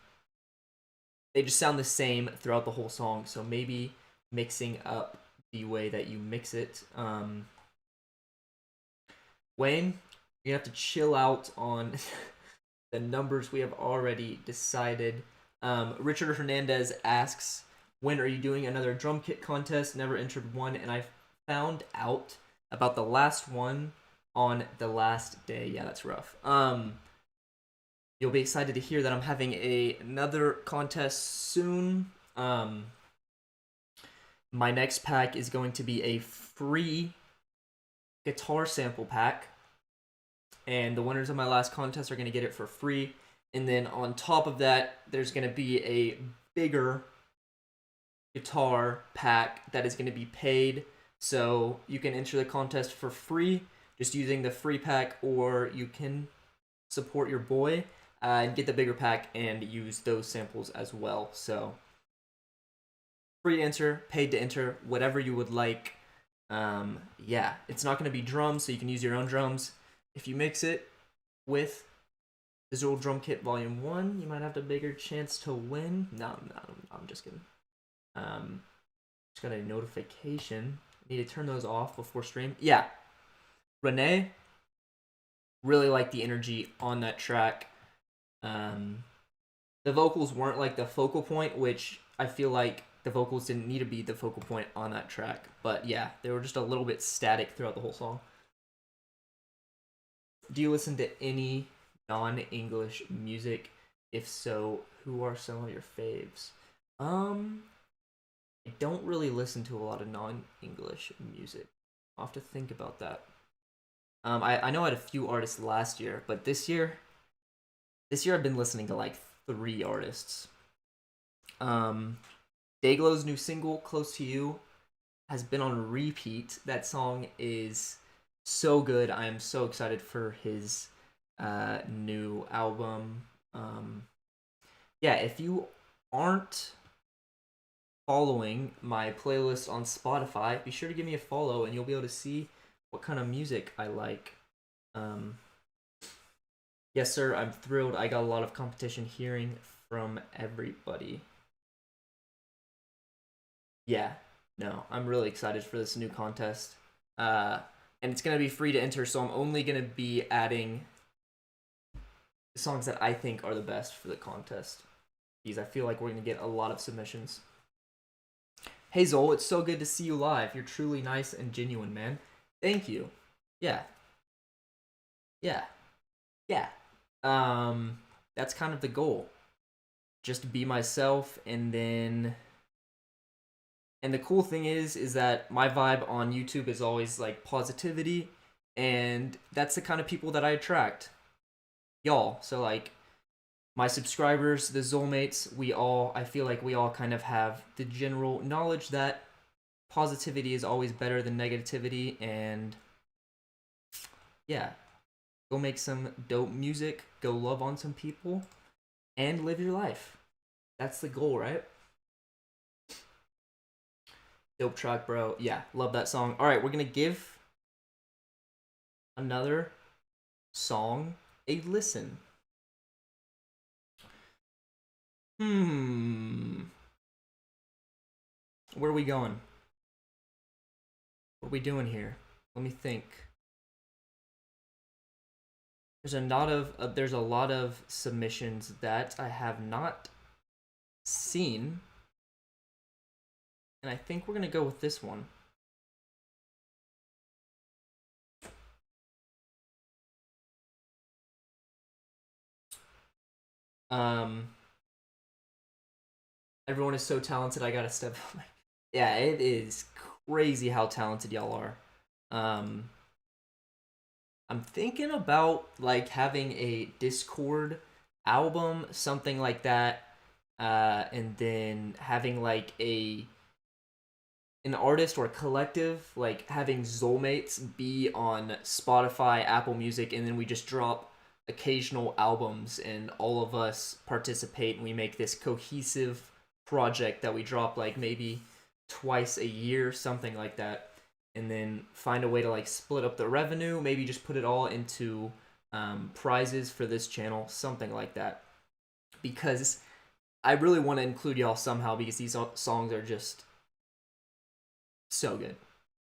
Speaker 2: just sound the same throughout the whole song. So maybe mixing up the way that you mix it. Wayne, you have to chill out on the numbers we have already decided. Richard Hernandez asks, when are you doing another drum kit contest? Never entered one, and I found out about the last one on the last day. Yeah, that's rough. You'll be excited to hear that I'm having another contest soon. My next pack is going to be a free guitar sample pack. And the winners of my last contest are going to get it for free. And then on top of that, there's going to be a bigger guitar pack that is going to be paid. So you can enter the contest for free just using the free pack, or you can support your boy and get the bigger pack and use those samples as well. So free to enter, paid to enter, whatever you would like. Yeah, it's not going to be drums, so you can use your own drums. If you mix it with the Xole Drum Kit Volume 1, you might have a bigger chance to win. No, I'm just kidding. Just got a notification. I need to turn those off before stream. Yeah. Renee, really like the energy on that track. The vocals weren't like the focal point, which I feel like the vocals didn't need to be the focal point on that track. But yeah, they were just a little bit static throughout the whole song. Do you listen to any non-English music? If so, who are some of your faves? I don't really listen to a lot of non-English music. I'll have to think about that. I know I had a few artists last year, but this year I've been listening to like 3 artists. Dayglow's new single, Close to You, has been on repeat. That song is so good. I am so excited for his new album. Yeah, if you aren't following my playlist on Spotify, be sure to give me a follow and you'll be able to see what kind of music I like. Yes, sir, I'm thrilled. I got a lot of competition hearing from everybody. Yeah, no, I'm really excited for this new contest. And it's going to be free to enter, so I'm only going to be adding songs that I think are the best for the contest. Because I feel like we're going to get a lot of submissions. Hey Xole, it's so good to see you live. You're truly nice and genuine, man. Thank you. Yeah. That's kind of the goal. Just be myself, and then... And the cool thing is that my vibe on YouTube is always, like, positivity, and that's the kind of people that I attract. Y'all. So, like, my subscribers, the xolemates, I feel like we all kind of have the general knowledge that positivity is always better than negativity, and yeah, go make some dope music, go love on some people, and live your life. That's the goal, right? Dope track, bro. Yeah, love that song. All right, we're gonna give another song a listen. Where are we going? What are we doing here? Let me think. There's a lot of submissions that I have not seen, and I think we're gonna go with this one. Everyone is so talented. I gotta step up. Yeah, it is crazy how talented y'all are. I'm thinking about like having a Discord album, something like that, and then having like an artist or collective, like having xolemates be on Spotify, Apple Music, and then we just drop occasional albums and all of us participate and we make this cohesive project that we drop like maybe twice a year, something like that, and then find a way to like split up the revenue, maybe just put it all into prizes for this channel, something like that, because I really want to include y'all somehow, because these songs are just so good.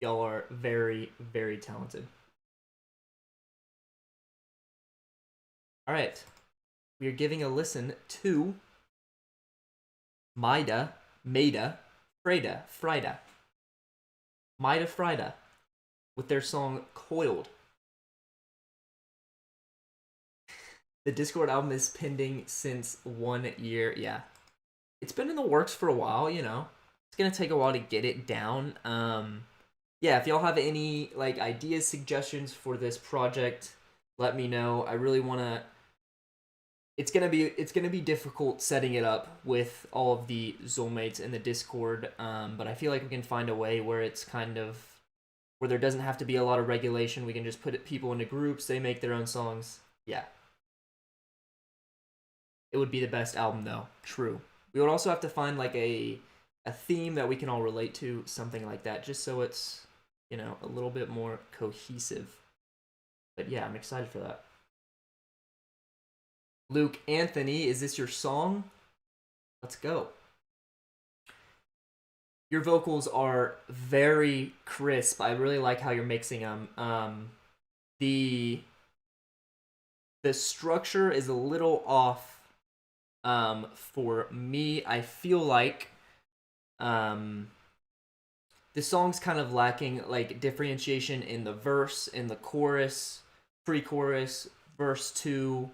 Speaker 2: Y'all are very, very talented. All right, we are giving a listen to Mayda Frayda, Mayda Frayda, with their song Coiled. The Discord album is pending since 1 year. Yeah, it's been in the works for a while, you know. It's gonna take a while to get it down. Yeah, if y'all have any like ideas, suggestions for this project, let me know. I really wanna. It's gonna be difficult setting it up with all of the xolemates in the Discord, but I feel like we can find a way where it's kind of where there doesn't have to be a lot of regulation. We can just put people into groups. They make their own songs. Yeah, it would be the best album though. True. We would also have to find like a theme that we can all relate to, something like that, just so it's, you know, a little bit more cohesive. But yeah, I'm excited for that. Luke Anthony, is this your song? Let's go. Your vocals are very crisp. I really like how you're mixing them. The structure is a little off for me. I feel like The song's kind of lacking like differentiation in the verse, in the chorus, pre-chorus, verse 2.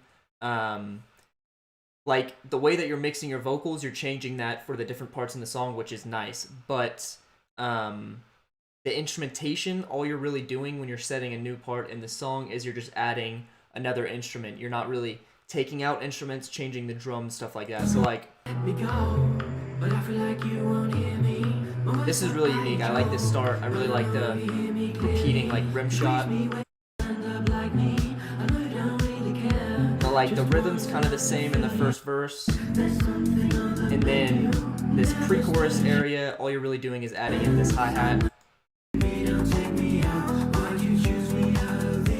Speaker 2: Like the way that you're mixing your vocals, you're changing that for the different parts in the song, which is nice. But the instrumentation, all you're really doing when you're setting a new part in the song is you're just adding another instrument. You're not really taking out instruments, changing the drums, stuff like that. So like, this is really unique. I like this start. I really like the repeating like rim shot. But like the rhythm's kind of the same in the first verse. And then this pre-chorus area, all you're really doing is adding in this hi-hat.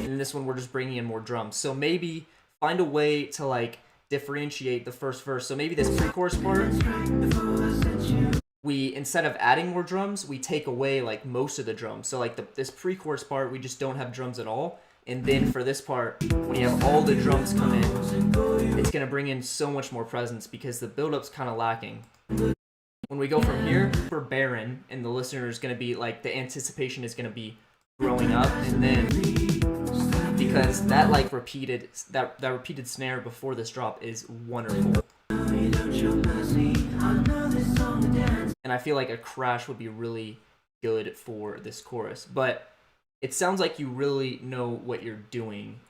Speaker 2: And this one we're just bringing in more drums. So maybe find a way to like differentiate the first verse. So maybe this pre-chorus part, we, instead of adding more drums, we take away like most of the drums. So like this pre-chorus part, we just don't have drums at all. And then for this part, when you have all the drums come in, it's going to bring in so much more presence because the build-up's kind of lacking. When we go from here, we're barren, and the listener is going to be like, the anticipation is going to be growing up. And then, because that like repeated snare before this drop is wonderful. And I feel like a crash would be really good for this chorus. But it sounds like you really know what you're doing.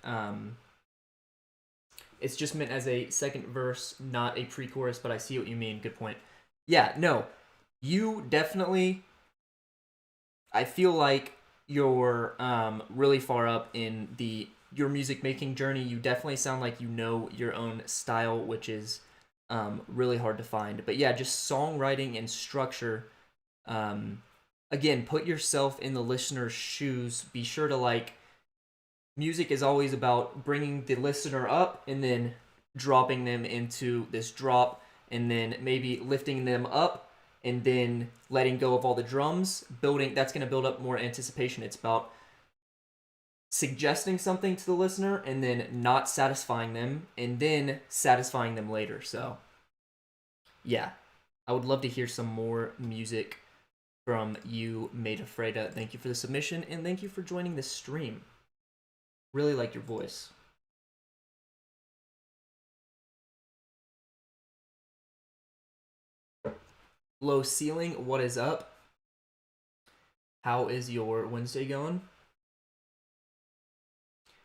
Speaker 2: It's just meant as a second verse, not a pre-chorus, but I see what you mean. Good point. Yeah, no. You definitely... I feel like you're really far up in your music making journey. You definitely sound like you know your own style, which is really hard to find. But yeah, just songwriting and structure... Again, put yourself in the listener's shoes. Be sure to like, music is always about bringing the listener up and then dropping them into this drop and then maybe lifting them up and then letting go of all the drums. That's going to build up more anticipation. It's about suggesting something to the listener and then not satisfying them and then satisfying them later. So yeah, I would love to hear some more music from you, Mayda Frayda. Thank you for the submission, and thank you for joining the stream. Really like your voice. Low Ceiling, what is up? How is your Wednesday going?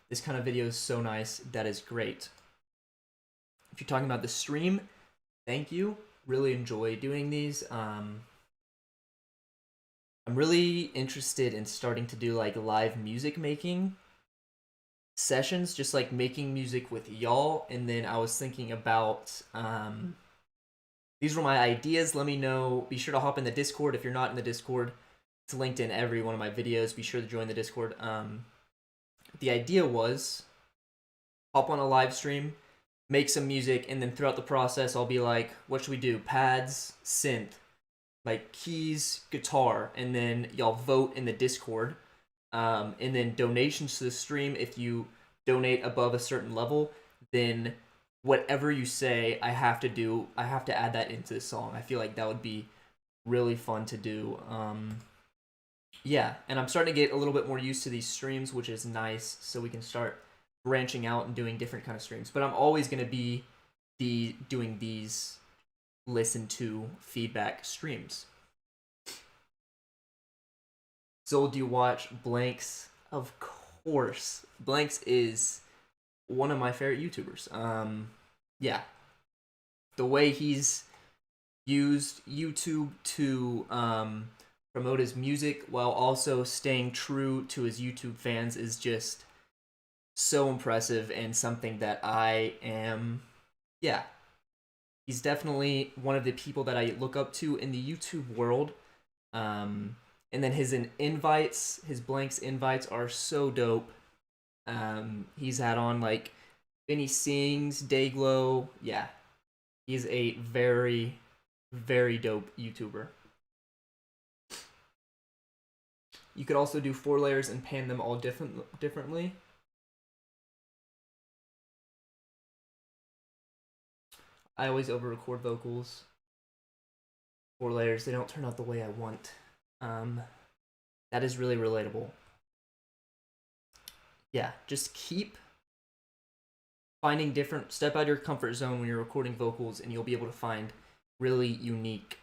Speaker 2: This kind of video is so nice. That is great. If you're talking about the stream, thank you. Really enjoy doing these. I'm really interested in starting to do like live music making sessions, just like making music with y'all. And then I was thinking about, these were my ideas. Let me know. Be sure to hop in the Discord. If you're not in the Discord, it's linked in every one of my videos. Be sure to join the Discord. The idea was hop on a live stream, make some music, and then throughout the process, I'll be like, what should we do? Pads, synth, like keys, guitar, and then y'all vote in the Discord. And then donations to the stream, if you donate above a certain level, then whatever you say, I have to add that into the song. I feel like that would be really fun to do. Yeah, and I'm starting to get a little bit more used to these streams, which is nice, so we can start branching out and doing different kind of streams. But I'm always going to be doing these listen to feedback streams. So do you watch Blanks? Of course. Blanks is one of my favorite YouTubers. Yeah. The way he's used YouTube to promote his music while also staying true to his YouTube fans is just so impressive and something that I am, yeah. He's definitely one of the people that I look up to in the YouTube world. And then his invites, his Blanks invites are so dope. He's had on like Vinny Sings, Dayglow. Yeah. He's a very, very dope YouTuber. You could also do 4 layers and pan them all differently. I always over-record vocals. 4 layers, they don't turn out the way I want. That is really relatable. Yeah, just keep finding different, step out of your comfort zone when you're recording vocals, and you'll be able to find really unique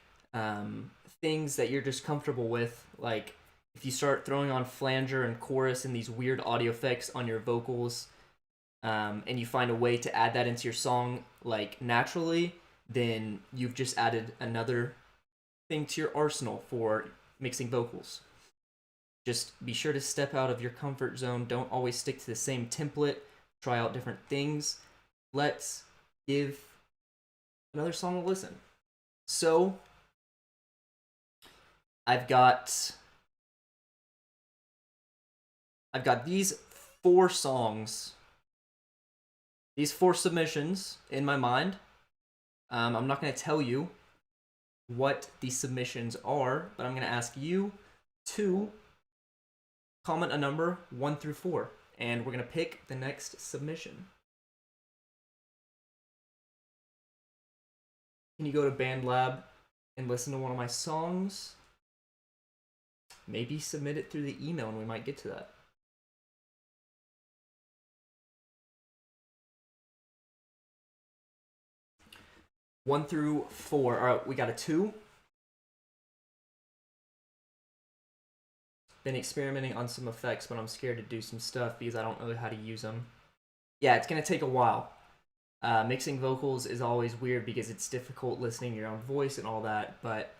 Speaker 2: things that you're just comfortable with. Like, if you start throwing on flanger and chorus and these weird audio effects on your vocals, and you find a way to add that into your song, like, naturally, then you've just added another thing to your arsenal for mixing vocals. Just be sure to step out of your comfort zone. Don't always stick to the same template. Try out different things. Let's give another song a listen. So, I've got these 4 songs, these 4 submissions in my mind. I'm not going to tell you what these submissions are, but I'm going to ask you to comment a number 1 through 4, and we're going to pick the next submission. Can you go to BandLab and listen to one of my songs? Maybe submit it through the email and we might get to that. One through 4. All right, we got a 2. Been experimenting on some effects, but I'm scared to do some stuff because I don't know how to use them. Yeah, it's going to take a while. Mixing vocals is always weird because it's difficult listening to your own voice and all that, but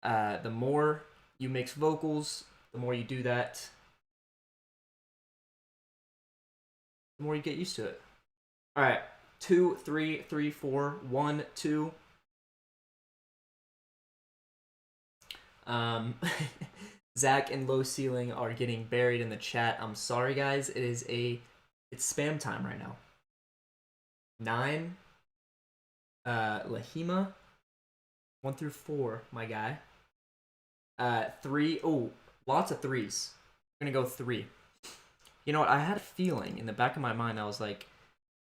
Speaker 2: the more you mix vocals, the more you do that, the more you get used to it. All right, 2, 3, 3, 4, 1, 2. Zach and Low Ceiling are getting buried in the chat. I'm sorry, guys. It's spam time right now. 9. Laghima. 1 through 4, my guy. 3. Oh, lots of 3s. I'm gonna go 3. You know what? I had a feeling in the back of my mind. I was like,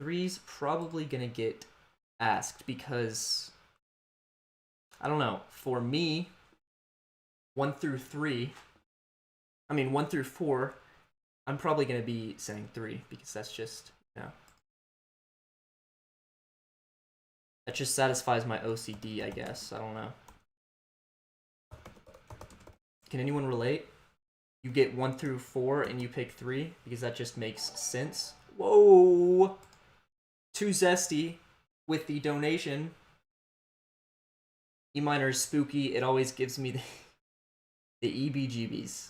Speaker 2: 3's probably gonna get asked because, I don't know. For me, 1 through 4, I'm probably going to be saying 3 because that's just, you know, that just satisfies my OCD, I guess. I don't know. Can anyone relate? You get 1 through 4 and you pick 3 because that just makes sense. Whoa! TooZesty with the donation. E minor is spooky. It always gives me the EBGBs.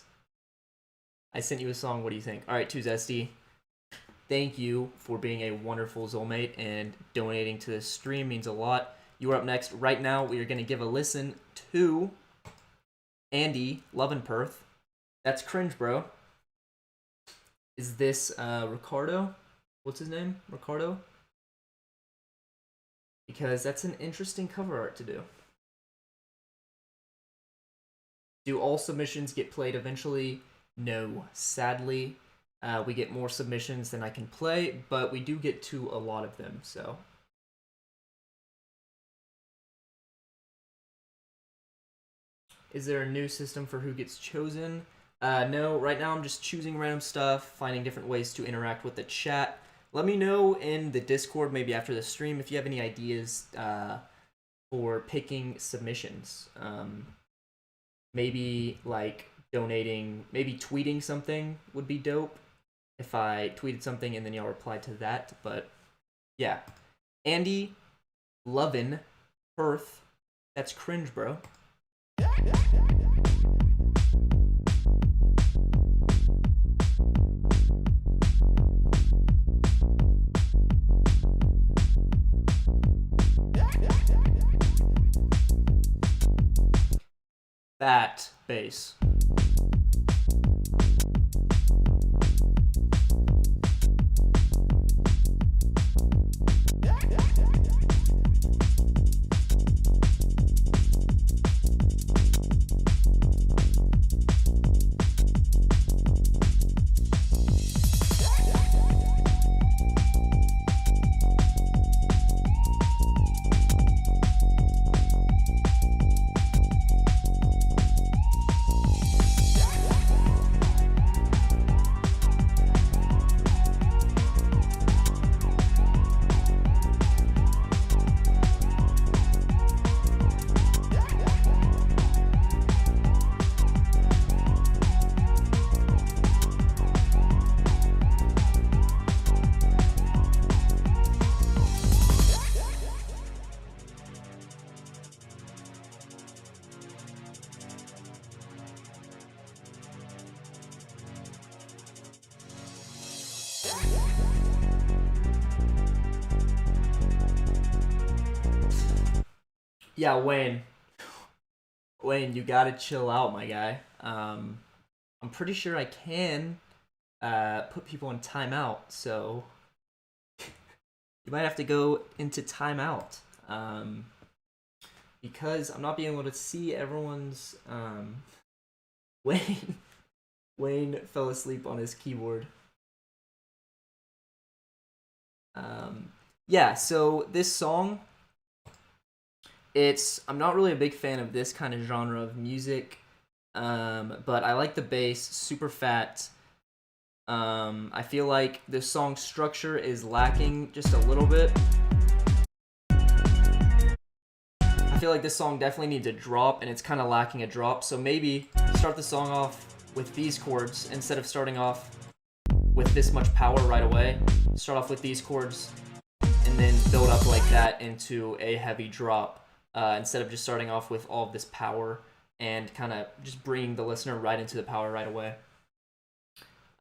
Speaker 2: I sent you a song. What do you think? All right, TooZesty. Thank you for being a wonderful Xolmate, and donating to this stream means a lot. You are up next. Right now, we are going to give a listen to Andy Lovanpeth. That's cringe, bro. Is this Ricardo? What's his name? Ricardo? Because that's an interesting cover art to do. Do all submissions get played eventually? No. Sadly, we get more submissions than I can play, but we do get to a lot of them, so. Is there a new system for who gets chosen? No, right now I'm just choosing random stuff, finding different ways to interact with the chat. Let me know in the Discord, maybe after the stream, if you have any ideas for picking submissions. Maybe like donating, maybe tweeting something would be dope if I tweeted something and then y'all replied to that. But yeah, Andy Lovanpeth, that's cringe, bro. That bass. Yeah, Wayne. Wayne, you gotta chill out, my guy. I'm pretty sure I can put people in timeout, so you might have to go into timeout. Because I'm not being able to see everyone's Wayne fell asleep on his keyboard. Yeah, so this song, I'm not really a big fan of this kind of genre of music, but I like the bass, super fat. I feel like the song structure is lacking just a little bit. I feel like this song definitely needs a drop, and it's kind of lacking a drop, so maybe start the song off with these chords instead of starting off with this much power right away. Start off with these chords and then build up like that into a heavy drop, instead of just starting off with all of this power and kind of just bringing the listener right into the power right away.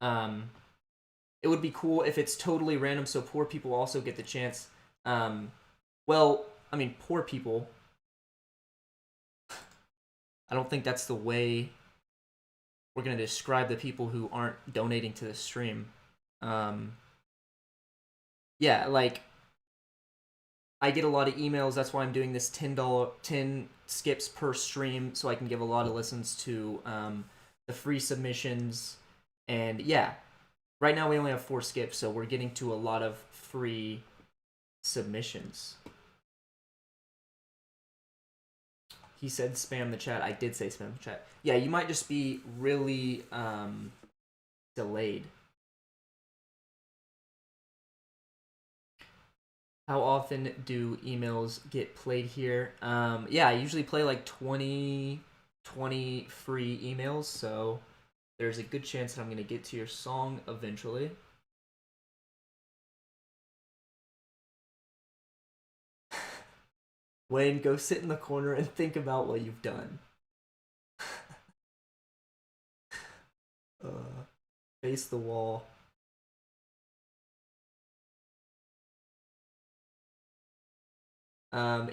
Speaker 2: It would be cool if it's totally random so poor people also get the chance. Well, I mean, poor people, I don't think that's the way we're going to describe the people who aren't donating to the stream. Yeah, like, I get a lot of emails. That's why I'm doing this 10 skips per stream, so I can give a lot of listens to the free submissions. And yeah, right now we only have 4 skips, so we're getting to a lot of free submissions. He said spam the chat. I did say spam the chat. Yeah, you might just be really delayed. How often do emails get played here? Yeah, I usually play like 20 free emails, so there's a good chance that I'm going to get to your song eventually. Wayne, go sit in the corner and think about what you've done. Face the wall.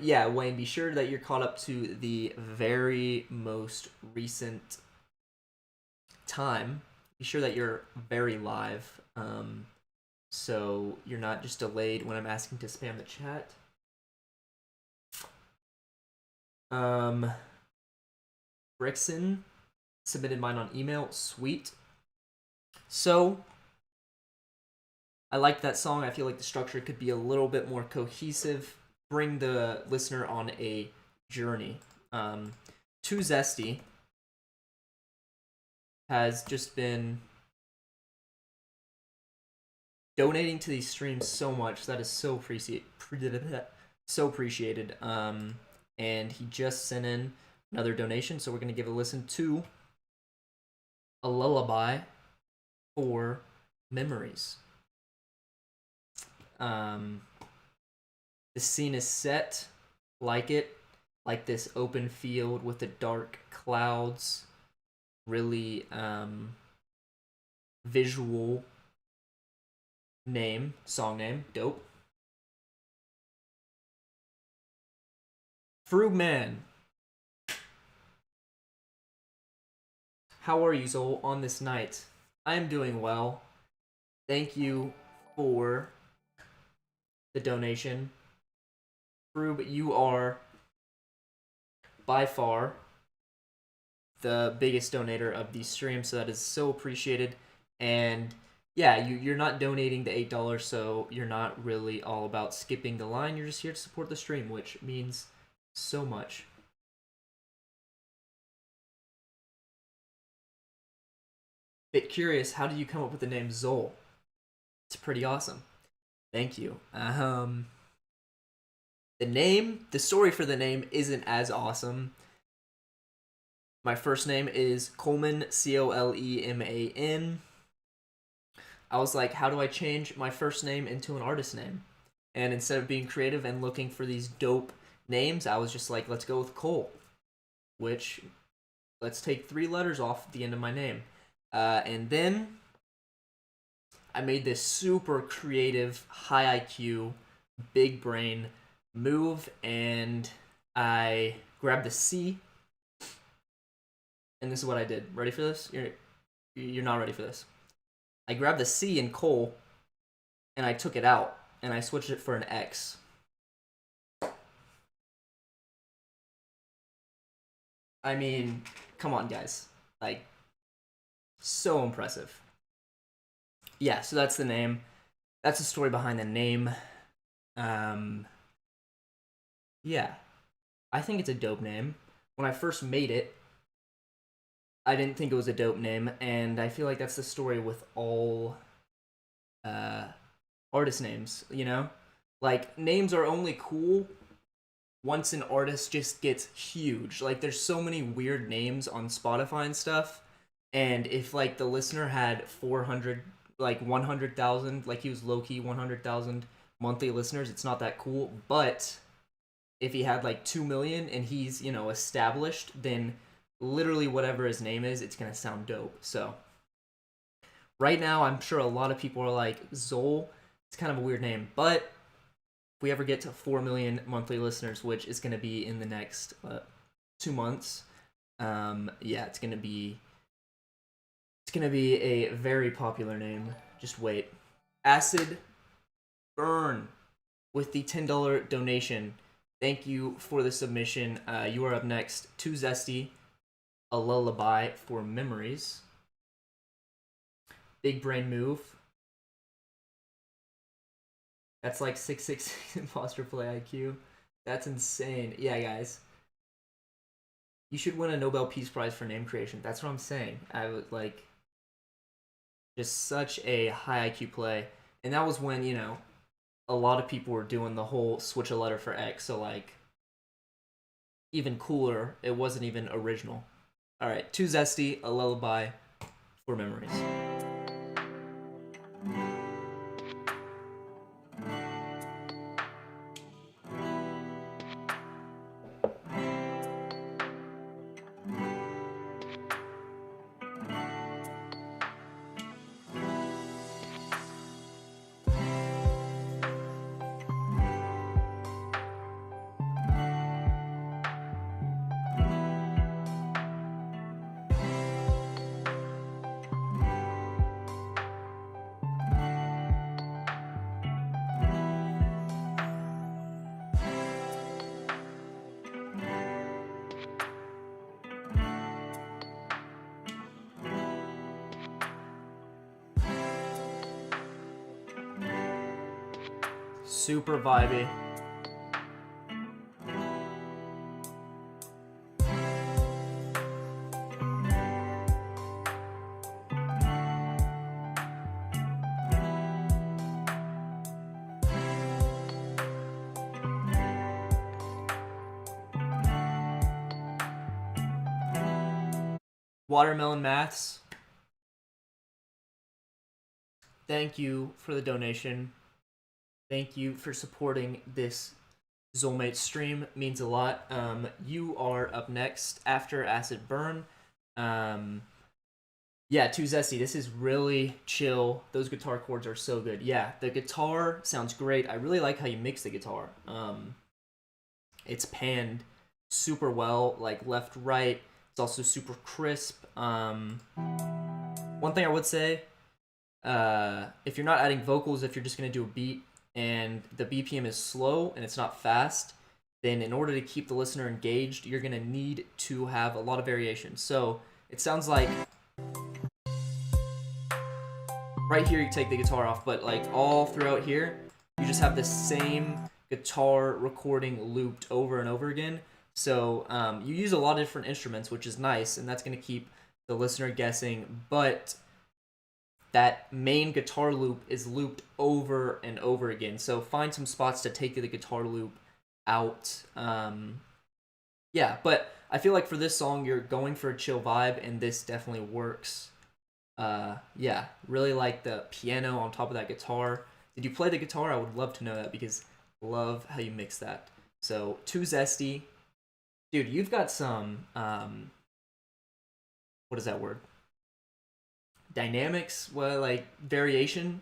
Speaker 2: Yeah, Wayne, be sure that you're caught up to the very most recent time. Be sure that you're very live, so you're not just delayed when I'm asking to spam the chat. Brixon submitted mine on email. Sweet. So, I like that song. I feel like the structure could be a little bit more cohesive. Bring the listener on a journey. TooZesty has just been donating to these streams so much. That is so appreciated. And he just sent in another donation, so we're going to give a listen to A Lullaby for Memories. The scene is set like this open field with the dark clouds, really visual song name, dope. Frugman, how are you, Xole, on this night? I am doing well. Thank you for the donation. Frug, you are by far the biggest donator of these streams, so that is so appreciated. And yeah, you're not donating the $8, so you're not really all about skipping the line. You're just here to support the stream, which means so much. Bit curious, how did you come up with the name Xole? It's pretty awesome. Thank you. The story for the name isn't as awesome. My first name is Coleman, Coleman. I was like, how do I change my first name into an artist name? And instead of being creative and looking for these dope names, I was just like, let's go with Cole. Which, let's take 3 letters off the end of my name. And then I made this super creative, high IQ, big brain move, and I grabbed the C, and this is what I did. Ready for this? You're not ready for this. I grabbed the C in coal, and I took it out, and I switched it for an X. I mean, come on, guys. Like, so impressive. Yeah, so that's the name. That's the story behind the name. Yeah. I think it's a dope name. When I first made it, I didn't think it was a dope name, and I feel like that's the story with all artist names, you know? Like, names are only cool once an artist just gets huge. Like, there's so many weird names on Spotify and stuff, and if, like, the listener had 400, like, 100,000, like, he was low-key 100,000 monthly listeners, it's not that cool, but if he had, like, 2 million and he's, you know, established, then literally whatever his name is, it's gonna sound dope. So right now, I'm sure a lot of people are like, xole, it's kind of a weird name, but if we ever get to 4 million monthly listeners, which is gonna be in the next 2 months, yeah, it's gonna be a very popular name. Just wait. Acid Burn with the $10 donation. Thank you for the submission. You are up next. TooZesty, A Lullaby for Memories. Big Brain Move. That's like 666 imposter play IQ. That's insane. Yeah, guys. You should win a Nobel Peace Prize for name creation. That's what I'm saying. I would like just such a high IQ play. And that was when, you know, a lot of people were doing the whole switch a letter for X. So, like, even cooler, it wasn't even original. All right, TooZesty, A Lullaby for Memories. Super vibey. Watermelon Maths, thank you for the donation. Thank you for supporting this xolemates stream. It means a lot. You are up next after Acid Burn. Yeah, TooZesty, this is really chill. Those guitar chords are so good. Yeah, the guitar sounds great. I really like how you mix the guitar. It's panned super well, like left, right. It's also super crisp. One thing I would say, if you're not adding vocals, if you're just going to do a beat, and the BPM is slow and it's not fast, then in order to keep the listener engaged, you're gonna need to have a lot of variation. So it sounds like right here you take the guitar off, but like all throughout here, you just have the same guitar recording looped over and over again. So you use a lot of different instruments, which is nice, and that's gonna keep the listener guessing, but that main guitar loop is looped over and over again. So find some spots to take the guitar loop out. Yeah, but I feel like for this song, you're going for a chill vibe, and this definitely works. Yeah, really like the piano on top of that guitar. Did you play the guitar? I would love to know that, because I love how you mix that. So, TooZesty. Dude, you've got some, what is that word? Dynamics, well, like variation.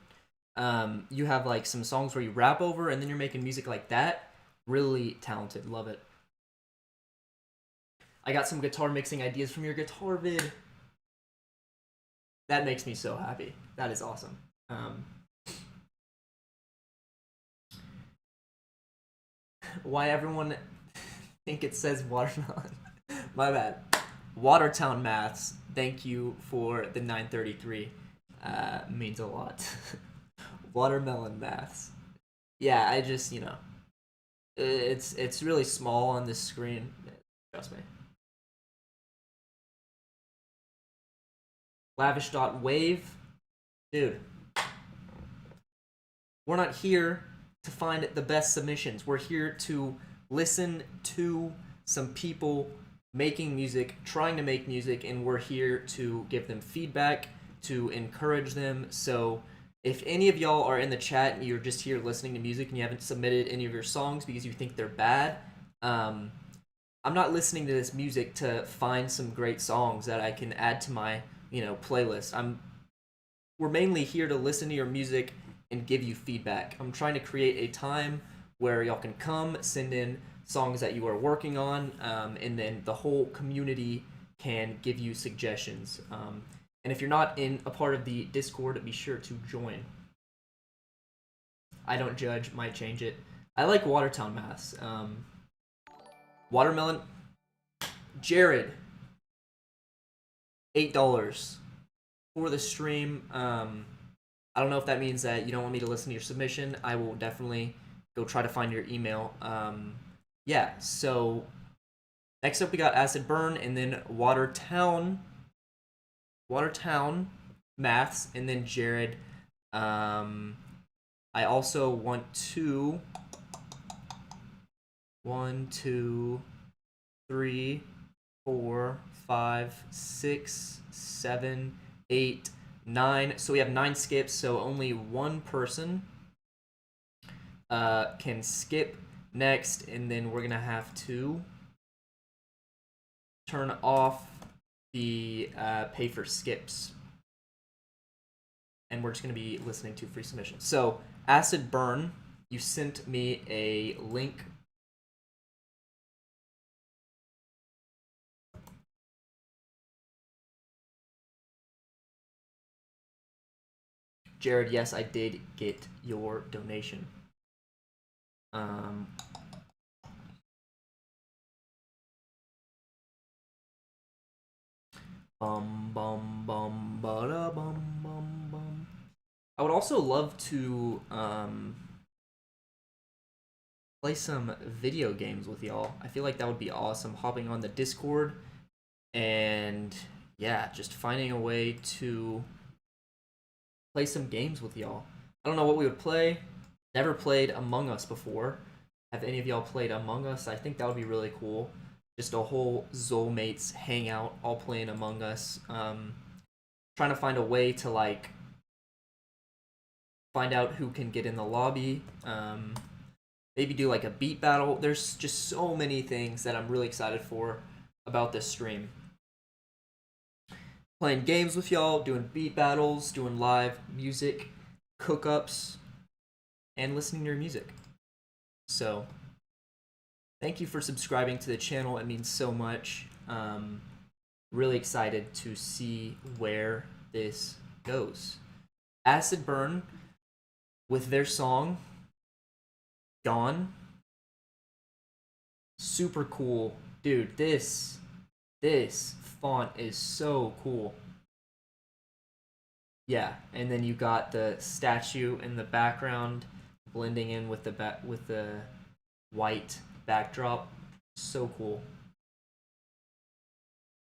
Speaker 2: You have like some songs where you rap over, and then you're making music like that. Really talented, love it. I got some guitar mixing ideas from your guitar vid. That makes me so happy. That is awesome. Why everyone think it says watermelon? My bad. Watertown Maths, thank you for the 933. Means a lot. Watermelon Maths. Yeah, I just, you know, it's really small on this screen. Trust me. Lavish.wave. Dude. We're not here to find the best submissions. We're here to listen to some people making music, trying to make music, and we're here to give them feedback, to encourage them. So if any of y'all are in the chat and you're just here listening to music and you haven't submitted any of your songs because you think they're bad, I'm not listening to this music to find some great songs that I can add to my, playlist. We're mainly here to listen to your music and give you feedback. I'm trying to create a time where y'all can come, send in songs that you are working on, and then the whole community can give you suggestions. And if you're not in a part of the Discord, be sure to join. I don't judge, might change it. I like Watertown Maths. Watermelon. Jared. $8 for the stream. I don't know if that means that you don't want me to listen to your submission. I will definitely go try to find your email. Yeah, so next up we got Acid Burn, and then Watertown Maths, and then Jared. I also want to 1, 2, 3, 4, 5, 6, 7, 8, 9. So we have 9 skips, so only one person can skip next, and then we're gonna have to turn off the pay for skips, and we're just gonna be listening to free submissions. So Acid Burn, you sent me a link. Jared, yes, I did get your donation. I would also love to play some video games with y'all. I feel like that would be awesome. Hopping on the Discord and yeah, just finding a way to play some games with y'all. I don't know what we would play. Never played Among Us before. Have any of y'all played Among Us? I think that would be really cool. Just a whole xolemates hangout, all playing Among Us. Trying to find a way to find out who can get in the lobby. Maybe do a beat battle. There's just so many things that I'm really excited for about this stream. Playing games with y'all, doing beat battles, doing live music, cook-ups, and listening to your music. So, thank you for subscribing to the channel. It means so much. Really excited to see where this goes. Acid Burn with their song Gone. Super cool. Dude, this font is so cool. Yeah, and then you got the statue in the background blending in with the white backdrop. So cool.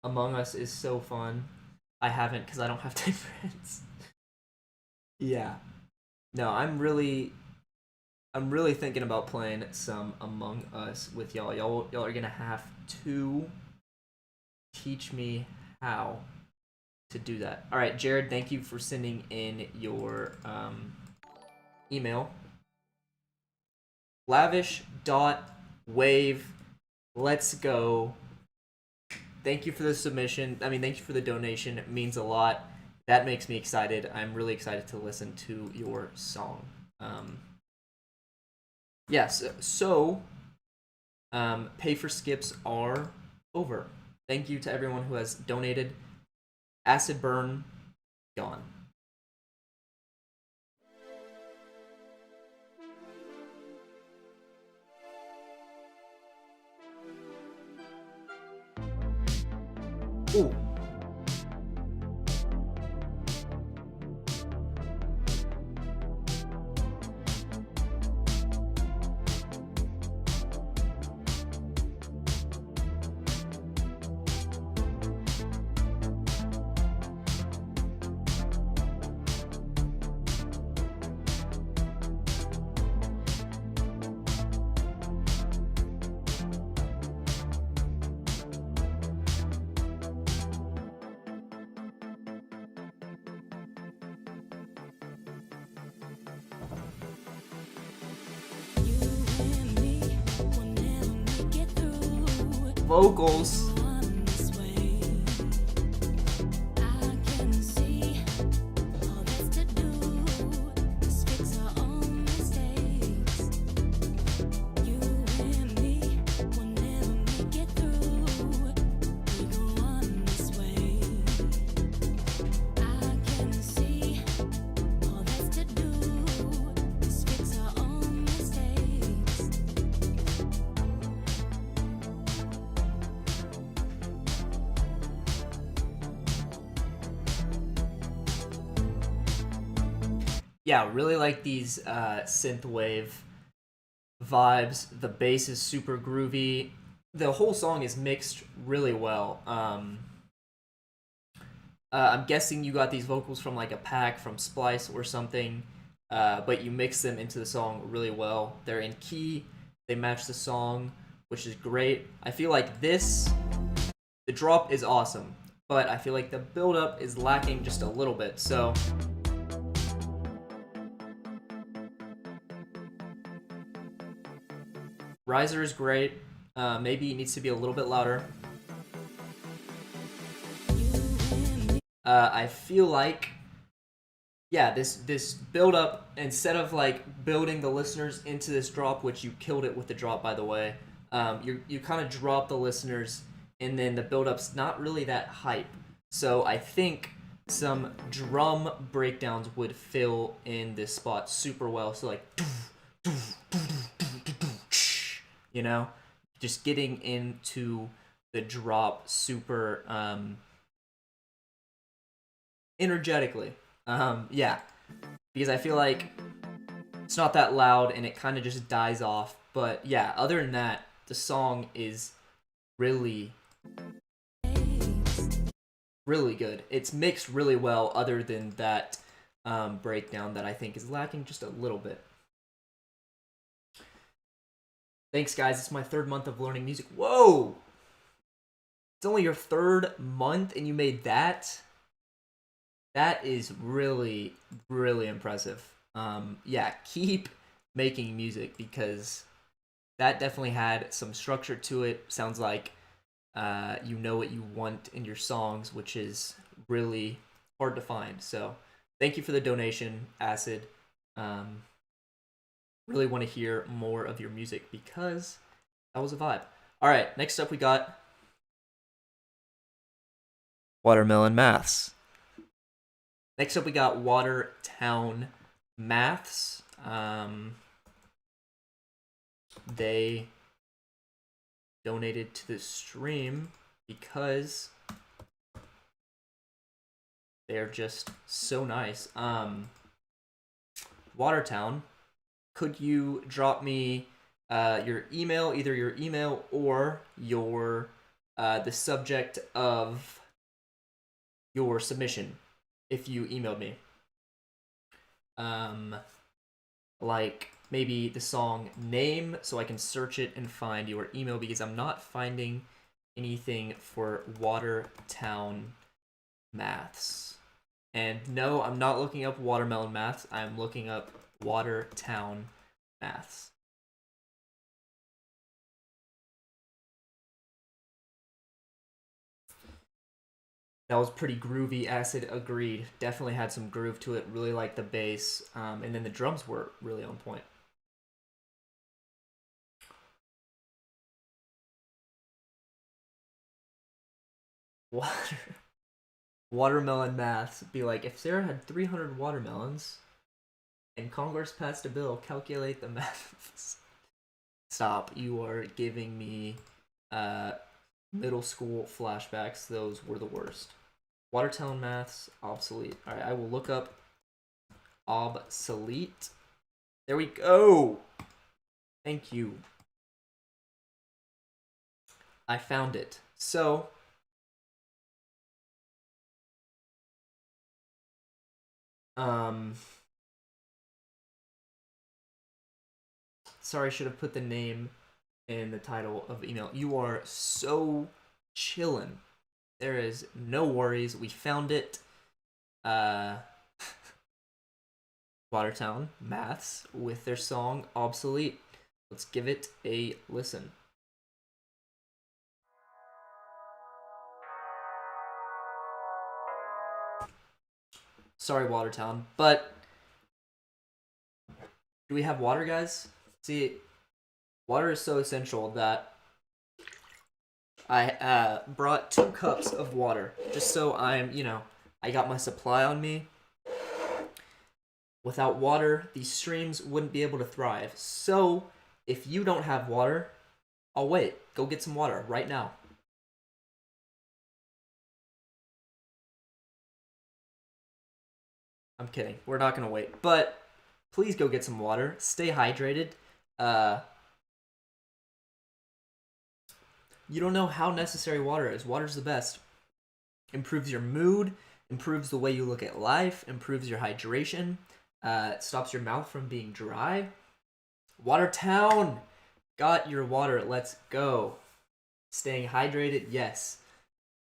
Speaker 2: Among Us is so fun. I haven't because I don't have 10 friends. Yeah. No, I'm really thinking about playing some Among Us with y'all. Y'all are gonna have to teach me how to do that. All right, Jared, thank you for sending in your email. Lavish.wave. Let's go. Thank you for the submission. Thank you for the donation. It means a lot. That makes me excited. I'm really excited to listen to your song. Yes, so pay for skips are over. Thank you to everyone who has donated. Acid burn, gone. Ooh. Vocals. Yeah, really like these synthwave vibes. The bass is super groovy. The whole song is mixed really well. I'm guessing you got these vocals from like a pack from Splice or something, but you mix them into the song really well. They're in key, they match the song, which is great. I feel like the drop is awesome, but I feel like the build-up is lacking just a little bit, so... Riser is great. Maybe it needs to be a little bit louder. I feel like, yeah, this build up, instead of like building the listeners into this drop, which you killed it with the drop, by the way, you kind of drop the listeners, and then the build up's not really that hype. So I think some drum breakdowns would fill in this spot super well. So like, you know, just getting into the drop super energetically. Yeah, because I feel like it's not that loud and it kind of just dies off. But yeah, other than that, the song is really, really good. It's mixed really well, other than that breakdown that I think is lacking just a little bit. Thanks, guys. It's my 3rd month of learning music. Whoa! It's only your 3rd month and you made that? That is really, really impressive. Yeah, keep making music, because that definitely had some structure to it. Sounds like you know what you want in your songs, which is really hard to find. So thank you for the donation, Acid. Really want to hear more of your music, because that was a vibe. All right, next up we got Watermelon Maths. Next up we got Watertown Maths. They donated to the stream because they're just so nice. Watertown, could you drop me your email, either your email or your the subject of your submission if you emailed me? Like maybe the song name, so I can search it and find your email, because I'm not finding anything for Watertown Maths. And no, I'm not looking up Watermelon Maths. I'm looking up Watertown Maths. That was pretty groovy. Acid agreed. Definitely had some groove to it. Really liked the bass. And then the drums were really on point. Watermelon maths. Be like, if Sarah had 300 watermelons and Congress passed a bill, calculate the maths. Stop. You are giving me middle school flashbacks. Those were the worst. Watertown Maths, obsolete. Alright, I will look up obsolete. There we go. Thank you. I found it. So, sorry, I should have put the name in the title of the email. You are so chillin'. There is no worries. We found it. Watertown Maths with their song Obsolete. Let's give it a listen. Sorry, Watertown, but do we have water, guys? See, water is so essential that I brought 2 cups of water just so I'm, I got my supply on me. Without water, these streams wouldn't be able to thrive. So, if you don't have water, I'll wait. Go get some water right now. I'm kidding. We're not going to wait. But please go get some water. Stay hydrated. You don't know how necessary water is. Water's the best. Improves your mood, improves the way you look at life, improves your hydration, it stops your mouth from being dry. Watertown! Got your water. Let's go. Staying hydrated? Yes.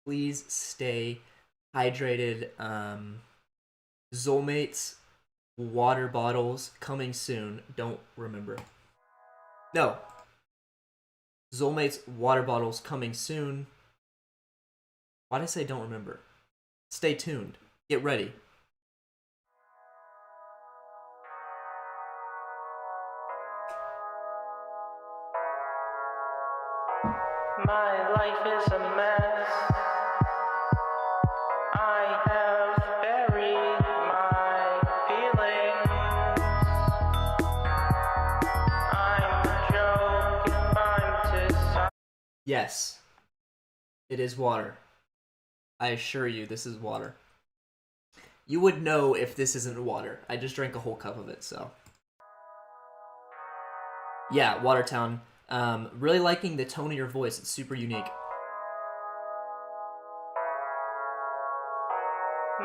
Speaker 2: Please stay hydrated. xolemates, water bottles, coming soon. Don't remember. No. xolemates, water bottles, coming soon. Why did I say don't remember? Stay tuned. Get ready.
Speaker 1: My life is a mess. I have buried my feelings. I'm joking, I'm too.
Speaker 2: Yes. It is water. I assure you, this is water. You would know if this isn't water. I just drank a whole cup of it, so. Yeah, Watertown. Really liking the tone of your voice. It's super unique.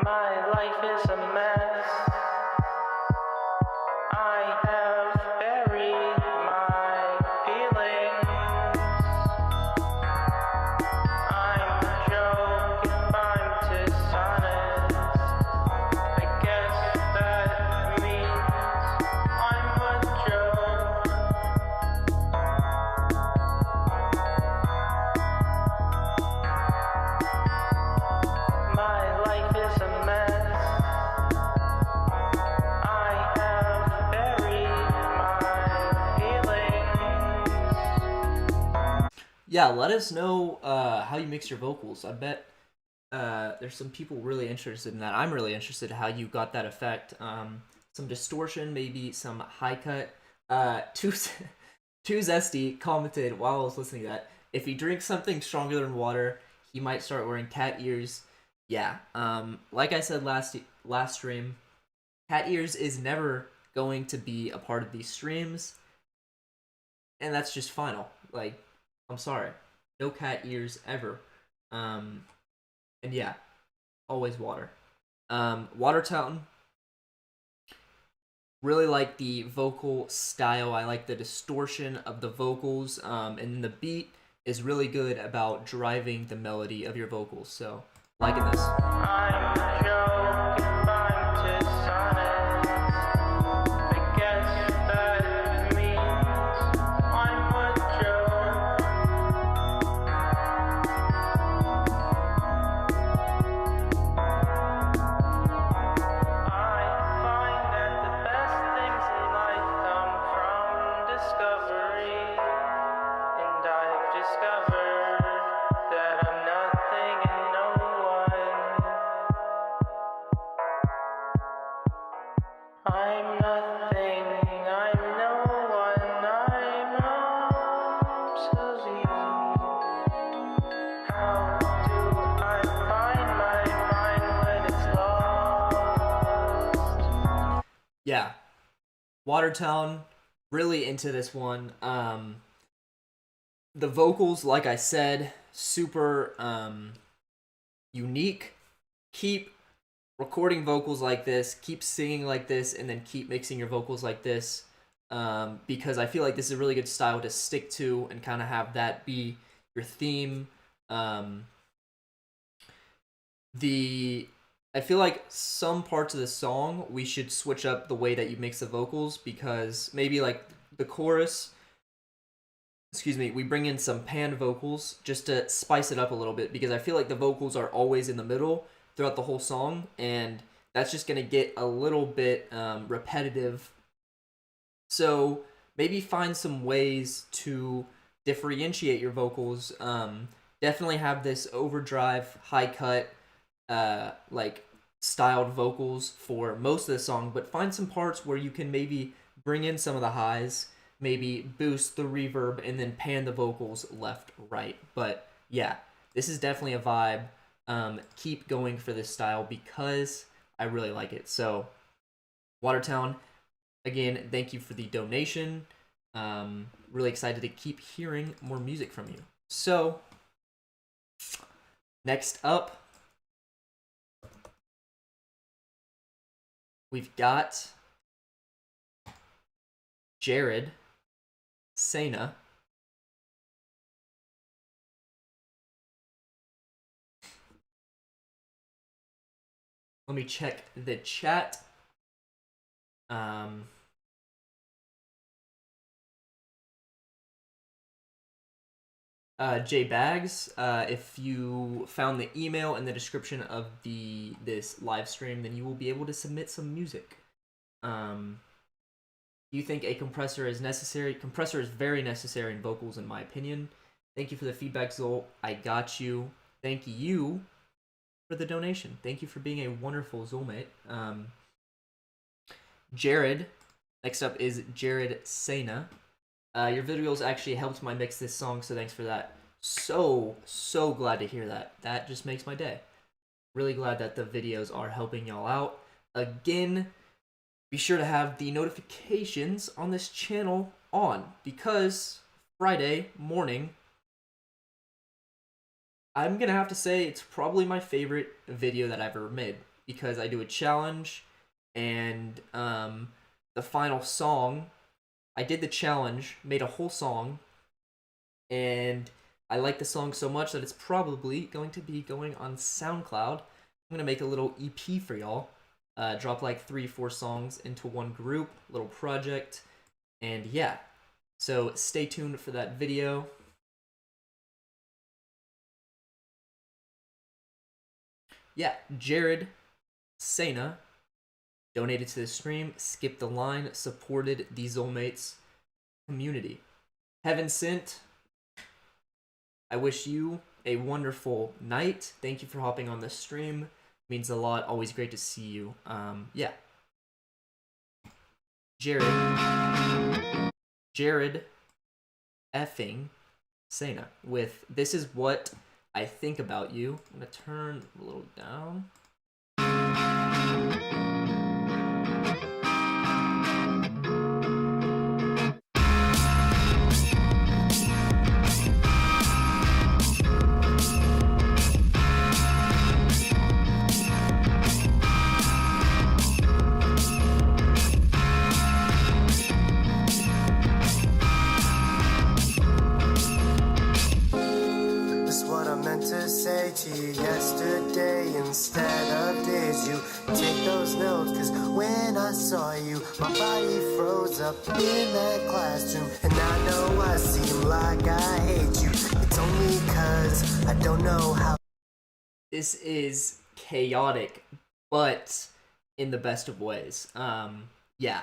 Speaker 1: My life is a mess. I have buried my feelings. I'm joking, I'm dishonest. I guess that means I'm a joke. My life is a mess. I have buried my feelings.
Speaker 2: Yeah, let us know how you mix your vocals. I bet there's some people really interested in that. I'm really interested in how you got that effect. Some distortion, maybe some high cut. TooZesty commented while I was listening to that, if he drinks something stronger than water, he might start wearing cat ears. Yeah, like I said last stream, cat ears is never going to be a part of these streams, and that's just final. Like, I'm sorry, no cat ears ever. And yeah, always water. Watertown. Really like the vocal style. I like the distortion of the vocals, and the beat is really good about driving the melody of your vocals. So, liking this.
Speaker 1: I'm joking, I'm dishonest. I guess that means I'm a joke. I find that the best things in life come from discovery, and I've discovered that I'm nothing and no
Speaker 2: Yeah. Watertown, really into this one. The vocals, like I said, super unique. Keep recording vocals like this, keep singing like this, and then keep mixing your vocals like this, because I feel like this is a really good style to stick to and kind of have that be your theme. I feel like some parts of the song we should switch up the way that you mix the vocals, because maybe like the chorus, we bring in some panned vocals just to spice it up a little bit, because I feel like the vocals are always in the middle throughout the whole song, and that's just going to get a little bit repetitive. So maybe find some ways to differentiate your vocals. Definitely have this overdrive, high cut, like styled vocals for most of the song, but find some parts where you can maybe bring in some of the highs, maybe boost the reverb, and then pan the vocals left, right. But yeah, this is definitely a vibe. Keep going for this style because I really like it. So Watertown, again, thank you for the donation. Really excited to keep hearing more music from you. So next up, we've got Jared, Sena, let me check the chat. J Bags, if you found the email in the description of this live stream, then you will be able to submit some music. You think a compressor is necessary? Compressor is very necessary in vocals, in my opinion. Thank you for the feedback, xole. I got you. Thank you for the donation. Thank you for being a wonderful xolmate. Jared, next up is Jared Sena. Your videos actually helped my mix this song, so thanks for that. So glad to hear that. That just makes my day. Really glad that the videos are helping y'all out. Again, be sure to have the notifications on this channel on, because Friday morning, I'm gonna have to say it's probably my favorite video that I've ever made, because I do a challenge, and the final song, I did the challenge, made a whole song, and I like the song so much that it's probably going to be going on SoundCloud. I'm gonna make a little EP for y'all, drop like 3-4 songs into one group, little project, and yeah, so stay tuned for that video. Yeah, Jared Sena donated to the stream, skipped the line, supported the xolemates community. Heaven sent, I wish you a wonderful night. Thank you for hopping on the stream. Means a lot. Always great to see you. Yeah. Jared effing Sena with This Is What I Think About You. I'm gonna turn a little down.
Speaker 4: To say to you yesterday instead of did you take those notes, cause when I saw you my body froze up in that classroom, and I know I seem like I hate you. It's only cause I don't know how.
Speaker 2: This is chaotic, but in the best of ways. Yeah,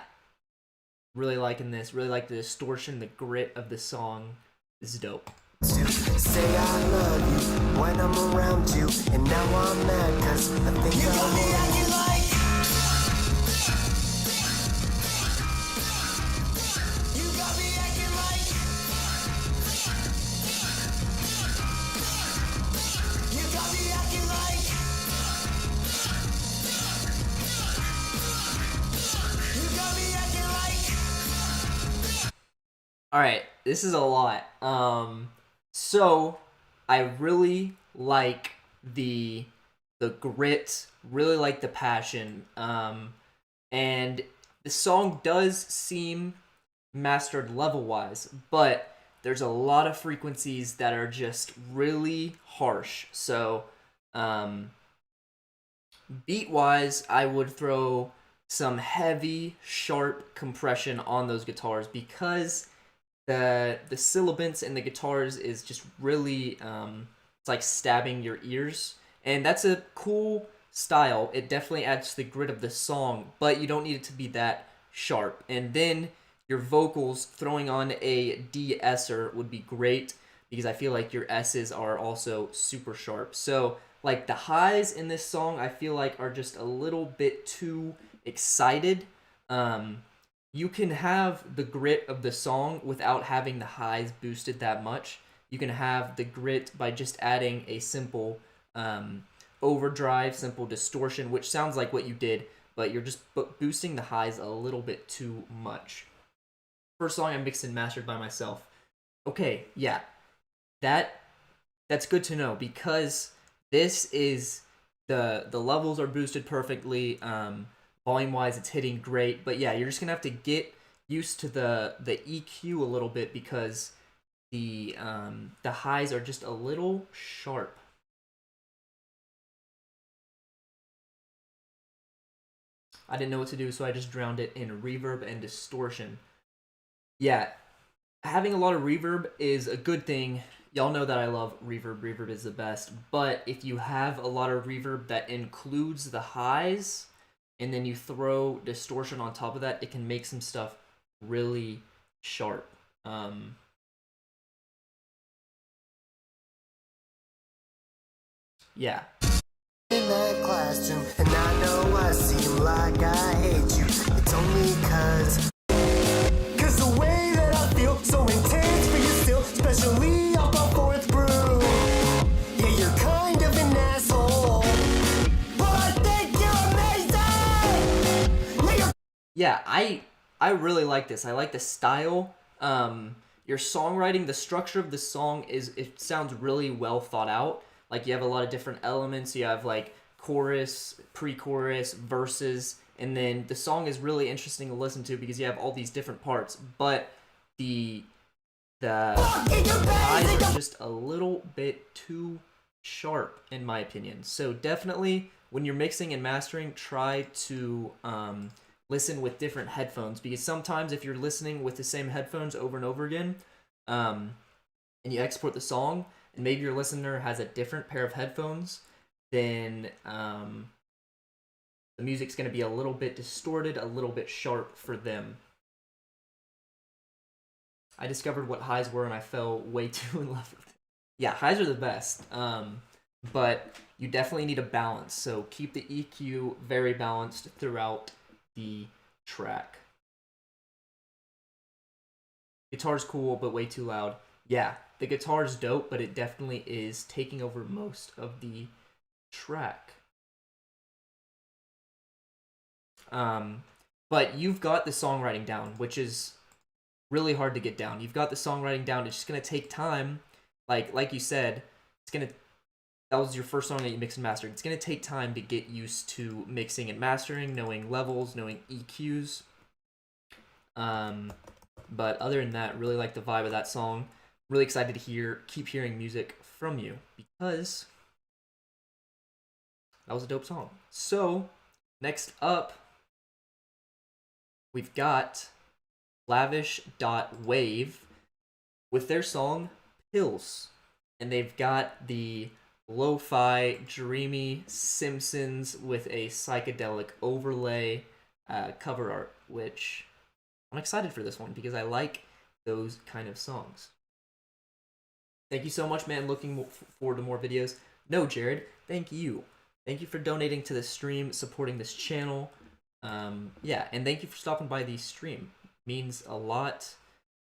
Speaker 2: really liking this, really like the distortion, the grit of the song. This is dope.
Speaker 4: To say I love you when I'm around you, and now I'm mad cause I think you got me acting like you got me acting like you got me acting like you got
Speaker 2: All right, this is a lot. So I really like the grit, really like the passion. And the song does seem mastered level wise, but there's a lot of frequencies that are just really harsh. So, beat wise, I would throw some heavy, sharp compression on those guitars because the syllabants in the guitars is just really it's like stabbing your ears, and that's a cool style. It definitely adds to the grit of the song, but you don't need it to be that sharp. And then your vocals throwing on a de-esser would be great because I feel like your S's are also super sharp. So like the highs in this song I feel like are just a little bit too excited. You can have the grit of the song without having the highs boosted that much. You can have the grit by just adding a simple overdrive, simple distortion, which sounds like what you did, but you're just boosting the highs a little bit too much. First song I mixed and mastered by myself. Okay, yeah, that's good to know because this is the levels are boosted perfectly. Volume wise, it's hitting great, but yeah, you're just gonna have to get used to the EQ a little bit because the highs are just a little sharp. I didn't know what to do, so I just drowned it in reverb and distortion. Yeah, having a lot of reverb is a good thing. Y'all know that I love reverb. Reverb is the best. But if you have a lot of reverb that includes the highs, and then you throw distortion on top of that, it can make some stuff really sharp. Yeah.
Speaker 4: In that classroom, and I know I seem like I hate you. It's only cause the way that I feel so intense for you still, especially off my fourth brew. Yeah, you're kind of an asshole, but I think you're amazing.
Speaker 2: Yeah, I really like this. I like the style. Your songwriting, the structure of the song it sounds really well thought out. Like you have a lot of different elements. You have like chorus, pre-chorus, verses, and then the song is really interesting to listen to because you have all these different parts. But the highs are just a little bit too sharp in my opinion. So definitely when you're mixing and mastering, try to listen with different headphones because sometimes if you're listening with the same headphones over and over again, and you export the song, and maybe your listener has a different pair of headphones, then the music's going to be a little bit distorted, a little bit sharp for them. I discovered what highs were and I fell way too in love with it. Yeah, highs are the best, but you definitely need a balance, so keep the EQ very balanced throughout the track. Guitar's cool, but way too loud. Yeah, the guitar's dope, but it definitely is taking over most of the track. But you've got the songwriting down, which is really hard to get down. You've got the songwriting down. It's just gonna take time. Like you said, that was your first song that you mixed and mastered. It's gonna take time to get used to mixing and mastering, knowing levels, knowing EQs. But other than that, really like the vibe of that song. Really excited to keep hearing music from you because that was a dope song. So next up, we've got lavish.wave with their song Pills, and they've got the lo-fi dreamy Simpsons with a psychedelic overlay cover art, which I'm excited for this one because I like those kind of songs. Thank you so much, man. Looking forward to more videos. No, Jared, thank you. Thank you for donating to the stream, supporting this channel. Yeah, and thank you for stopping by the stream. Means a lot.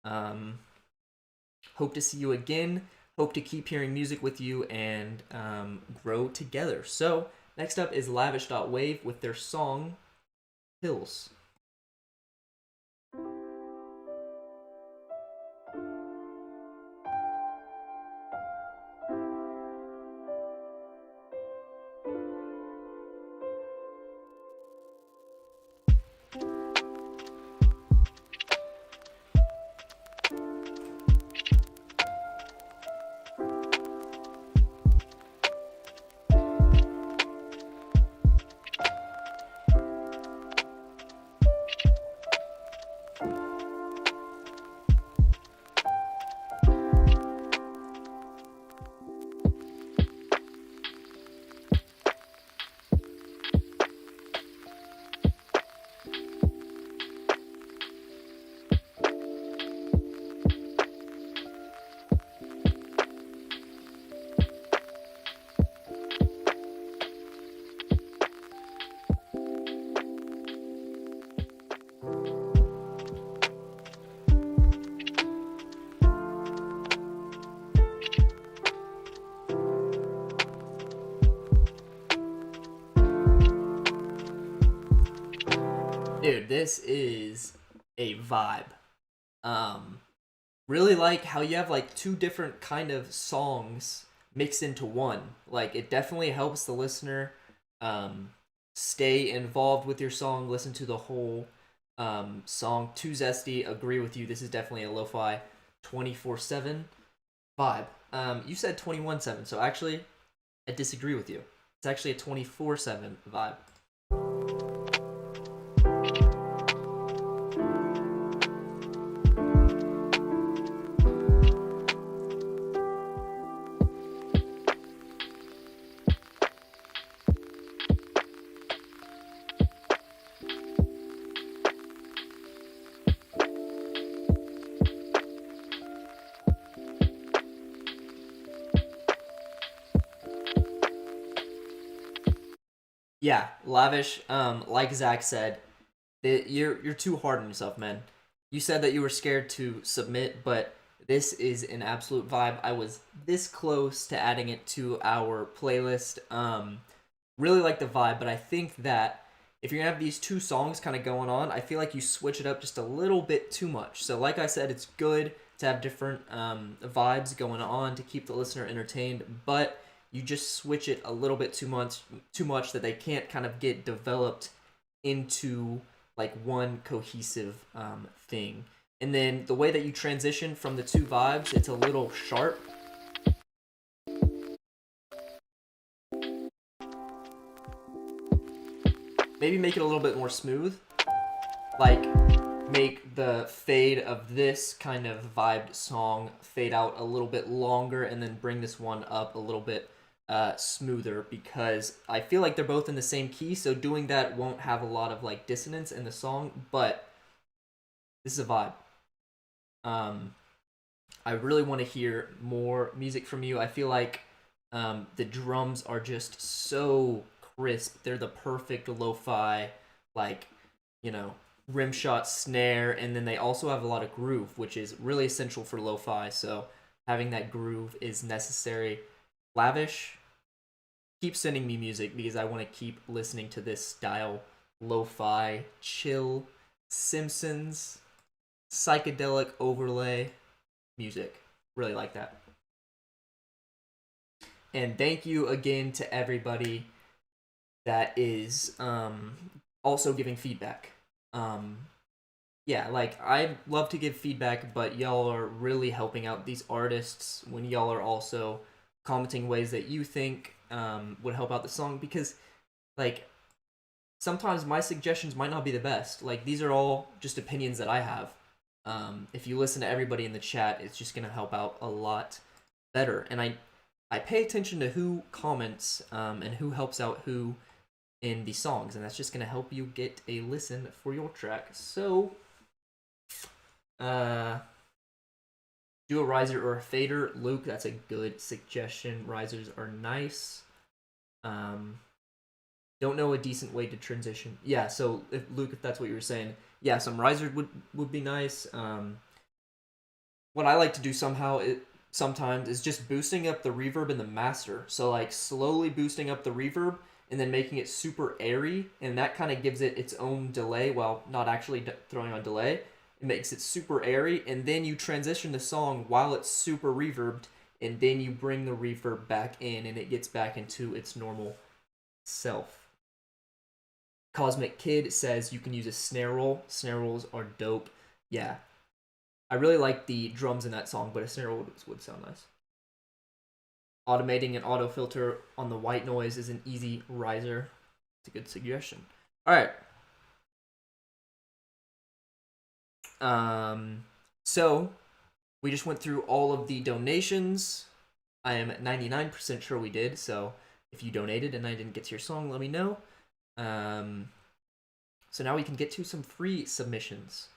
Speaker 2: Hope to see you again. Hope to keep hearing music with you and grow together. So, next up is lavish.wave with their song, Pills. Dude, this is a vibe. Really like how you have like two different kind of songs mixed into one. Like it definitely helps the listener stay involved with your song, listen to the whole song. TooZesty, agree with you. This is definitely a lo-fi 24/7 vibe. You said 21/7, so actually I disagree with you. It's actually a 24/7 vibe. Yeah, lavish. Like Zach said, you're too hard on yourself, man. You said that you were scared to submit, but this is an absolute vibe. I was this close to adding it to our playlist. Really like the vibe, but I think that if you're gonna have these two songs kind of going on, I feel like you switch it up just a little bit too much. So, like I said, it's good to have different vibes going on to keep the listener entertained, but you just switch it a little bit too much that they can't kind of get developed into like one cohesive thing. And then the way that you transition from the two vibes, it's a little sharp. Maybe make it a little bit more smooth. Like make the fade of this kind of vibed song fade out a little bit longer and then bring this one up a little bit smoother, because I feel like they're both in the same key, so doing that won't have a lot of like dissonance in the song, but this is a vibe. I really want to hear more music from you. I feel like the drums are just so crisp. They're the perfect lo-fi, like, you know, rim shot snare, and then they also have a lot of groove, which is really essential for lo-fi, so having that groove is necessary. Lavish, keep sending me music because I want to keep listening to this style. Lo-fi, chill, Simpsons, psychedelic overlay music. Really like that. And thank you again to everybody that is also giving feedback. Yeah, like, I love to give feedback, but y'all are really helping out these artists when y'all are also commenting ways that you think would help out the song, because, like, sometimes my suggestions might not be the best. Like, these are all just opinions that I have. If you listen to everybody in the chat, it's just going to help out a lot better. And I pay attention to who comments and who helps out who in the songs, and that's just going to help you get a listen for your track. So, do a riser or a fader. Luke, that's a good suggestion. Risers are nice. Don't know a decent way to transition. Yeah, so Luke, if that's what you were saying, yeah, some risers would be nice. What I like to do sometimes is just boosting up the reverb in the master. So like slowly boosting up the reverb and then making it super airy, and that kind of gives it its own delay while not actually throwing on delay. It makes it super airy, and then you transition the song while it's super reverbed, and then you bring the reverb back in, and it gets back into its normal self. Cosmic Kid says you can use a snare roll. Snare rolls are dope. Yeah. I really like the drums in that song, but a snare roll would sound nice. Automating an auto filter on the white noise is an easy riser. It's a good suggestion. Alright. So we just went through all of the donations. I am 99% sure we did, so if you donated and I didn't get to your song, let me know. So now we can get to some free submissions.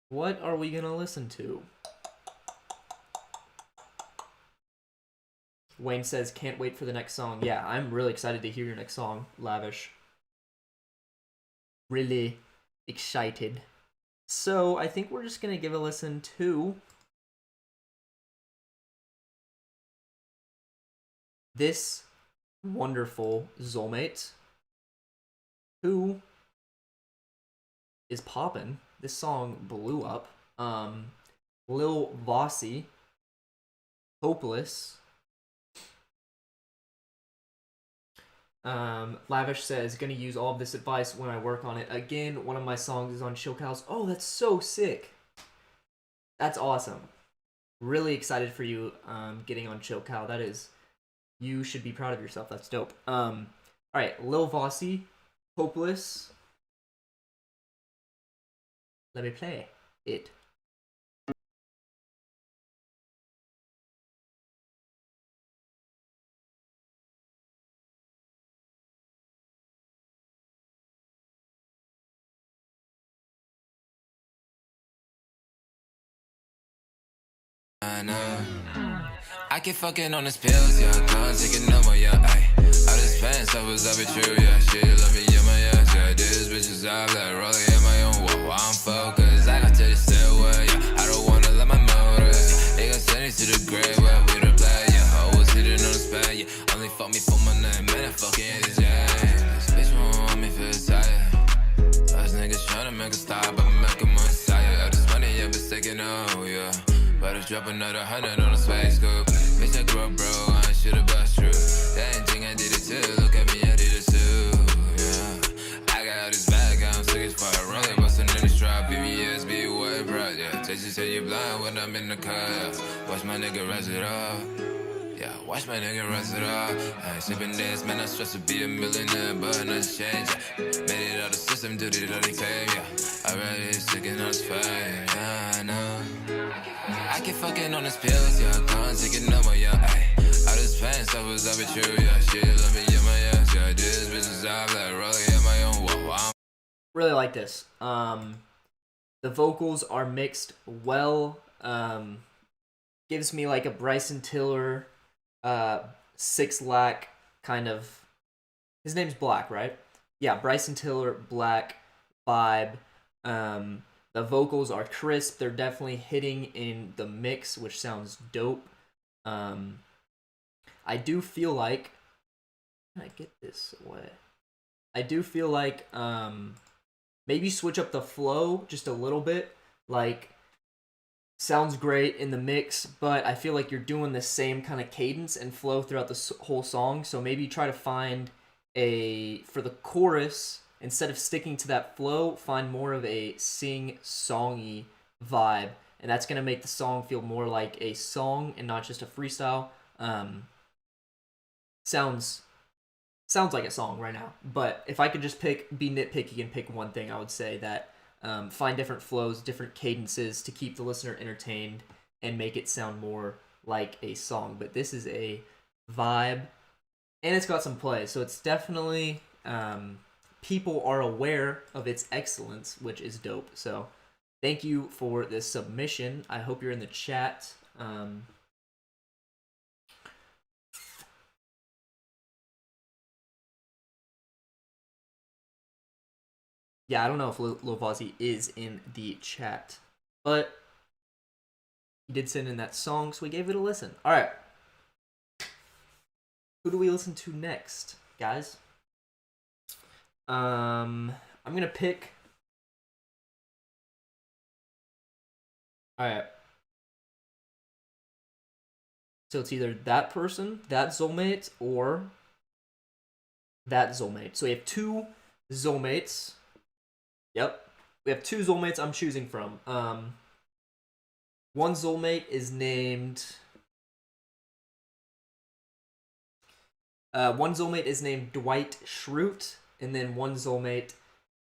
Speaker 2: What are we gonna listen to? Wayne says, can't wait for the next song. Yeah, I'm really excited to hear your next song, Lavish. Really excited. So I think we're just gonna give a listen to this wonderful xolemates who is poppin'. This song blew up. Lil Vosy, Hopeless. Lavish says, gonna use all of this advice when I work on it. Again, one of my songs is on Chill Cows. Oh, that's so sick. That's awesome. Really excited for you getting on Chill Cow. That is, you should be proud of yourself. That's dope. Alright, Lil Vosy, Hopeless. Let me play it.
Speaker 5: I keep fucking on this pills, yeah. Can't take it no more, yeah. Ay. All this pain, stuff was ever true, yeah. Shit, let me get my ass, yeah. This bitch is out, like rolling in my own wall. While I'm focused, I got to the stairway, yeah. I don't wanna let my motor, yeah. They gon' send it to the grave where we the play, yeah. Always hitting on the spot, yeah. Only fuck me for my name, man. I fucking is, yeah. This bitch won't want me feel tired. Those niggas tryna make a stop, but make them untired. All this money, yeah, been taking over, yeah. About to drop another 100 on a space scoop. Bitch, I grew up bro, I should've bust true. That ain't thing I did it too. Look at me, I did it too. Yeah. I got all this bag, I'm sick as fuck. Rolling, bustin' in the strap. BBS, be way bright, yeah. Taste you say you blind when I'm in the car, yeah. Watch my nigga rise it up. Yeah, watch my nigga rise it up. I ain't sippin' this, man, I'm stressed to be a millionaire, but nothing's changed. Made it out of the system, did it all the claim, yeah. I really sticking on his face, yeah, I know. I keep fucking on this pills, yeah. Can't take it no more, yeah. Ay. All this pain, stuff was ever true, yeah. Shit, let me get my ass, yeah. This bitch is out, like rolling in my own wall.
Speaker 2: Really like this. The vocals are mixed well. Gives me like a Bryson Tiller, 6 LAC kind of. His name's Black, right? Yeah, Bryson Tiller, Black vibe. The vocals are crisp. They're definitely hitting in the mix, which sounds dope. I do feel like... How can I get this away? I do feel like maybe switch up the flow just a little bit. Like, sounds great in the mix, but I feel like you're doing the same kind of cadence and flow throughout the whole song. So maybe try to find for the chorus, instead of sticking to that flow, find more of a sing-songy vibe. And that's going to make the song feel more like a song and not just a freestyle. Sounds like a song right now. But if I could just be nitpicky and pick one thing, I would say that find different flows, different cadences to keep the listener entertained and make it sound more like a song. But this is a vibe, and it's got some play. So it's definitely... people are aware of its excellence, which is dope. So thank you for this submission. I hope you're in the chat. Yeah, I don't know if Lil Vosy is in the chat, but he did send in that song, so we gave it a listen. All right. Who do we listen to next, guys? I'm gonna pick. All right. So it's either that person, that xolemates, or that xolemates. So we have 2 xolemates. Yep. We have 2 xolemates I'm choosing from. One xolmate is named... one xolmate is named Dwight Schrute, and then one xolmate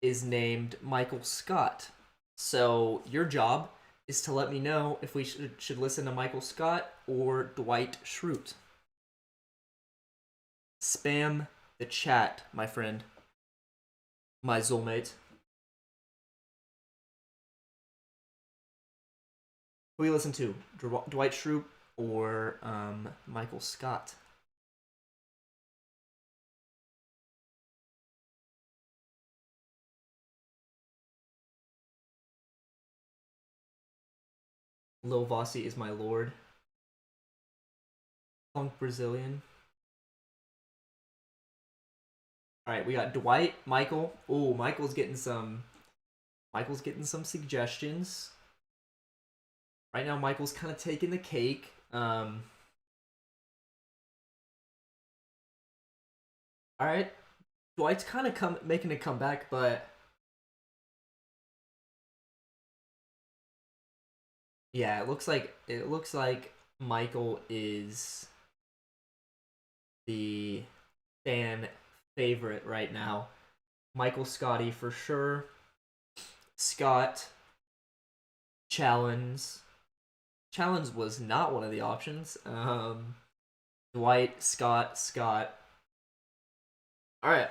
Speaker 2: is named Michael Scott. So your job is to let me know if we should listen to Michael Scott or Dwight Schrute. Spam the chat, my friend. My xolmate. Who you listen to? Dwight Schrute or Michael Scott? Lil Vosy is my lord. Funk Brazilian. All right, we got Dwight, Michael. Oh, Michael's getting some suggestions. Right now, Michael's kind of taking the cake. All right, Dwight's kind of making a comeback, but yeah, it looks like Michael is the fan favorite right now. Michael Scotty for sure. Scott. Challenge was not one of the options. Dwight, Scott. All right.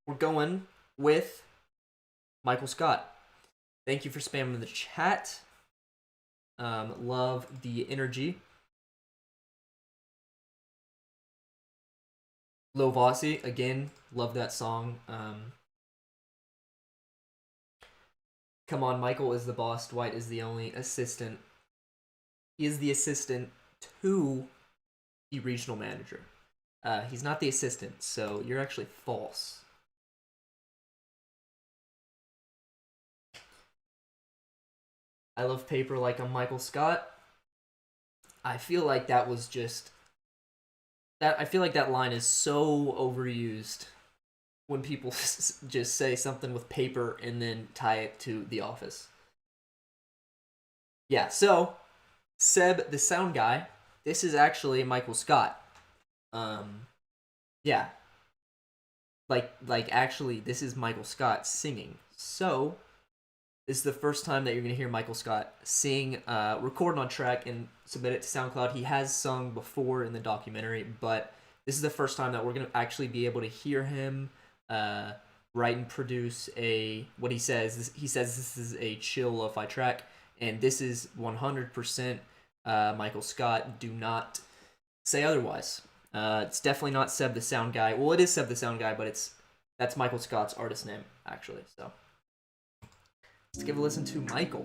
Speaker 2: We're going with Michael Scott. Thank you for spamming the chat. Love the energy. Lil Vosy, again, love that song. Come on, Michael is the boss. Dwight is the only assistant. He is the assistant to the regional manager. He's not the assistant, so you're actually false. I love paper like I'm Michael Scott. I feel like that was just... I feel like that line is so overused when people just say something with paper and then tie it to The Office. Yeah, so Seb the Soundguy, this is actually Michael Scott. Yeah. Like actually this is Michael Scott singing. So this is the first time that you're going to hear Michael Scott sing, record on track and submit it to SoundCloud. He has sung before in the documentary, but this is the first time that we're going to actually be able to hear him write and produce what he says. He says this is a chill lo-fi track, and this is 100% Michael Scott. Do not say otherwise. It's definitely not Seb the Soundguy. Well, it is Seb the Soundguy, but that's Michael Scott's artist name, actually. So let's give a listen to Michael.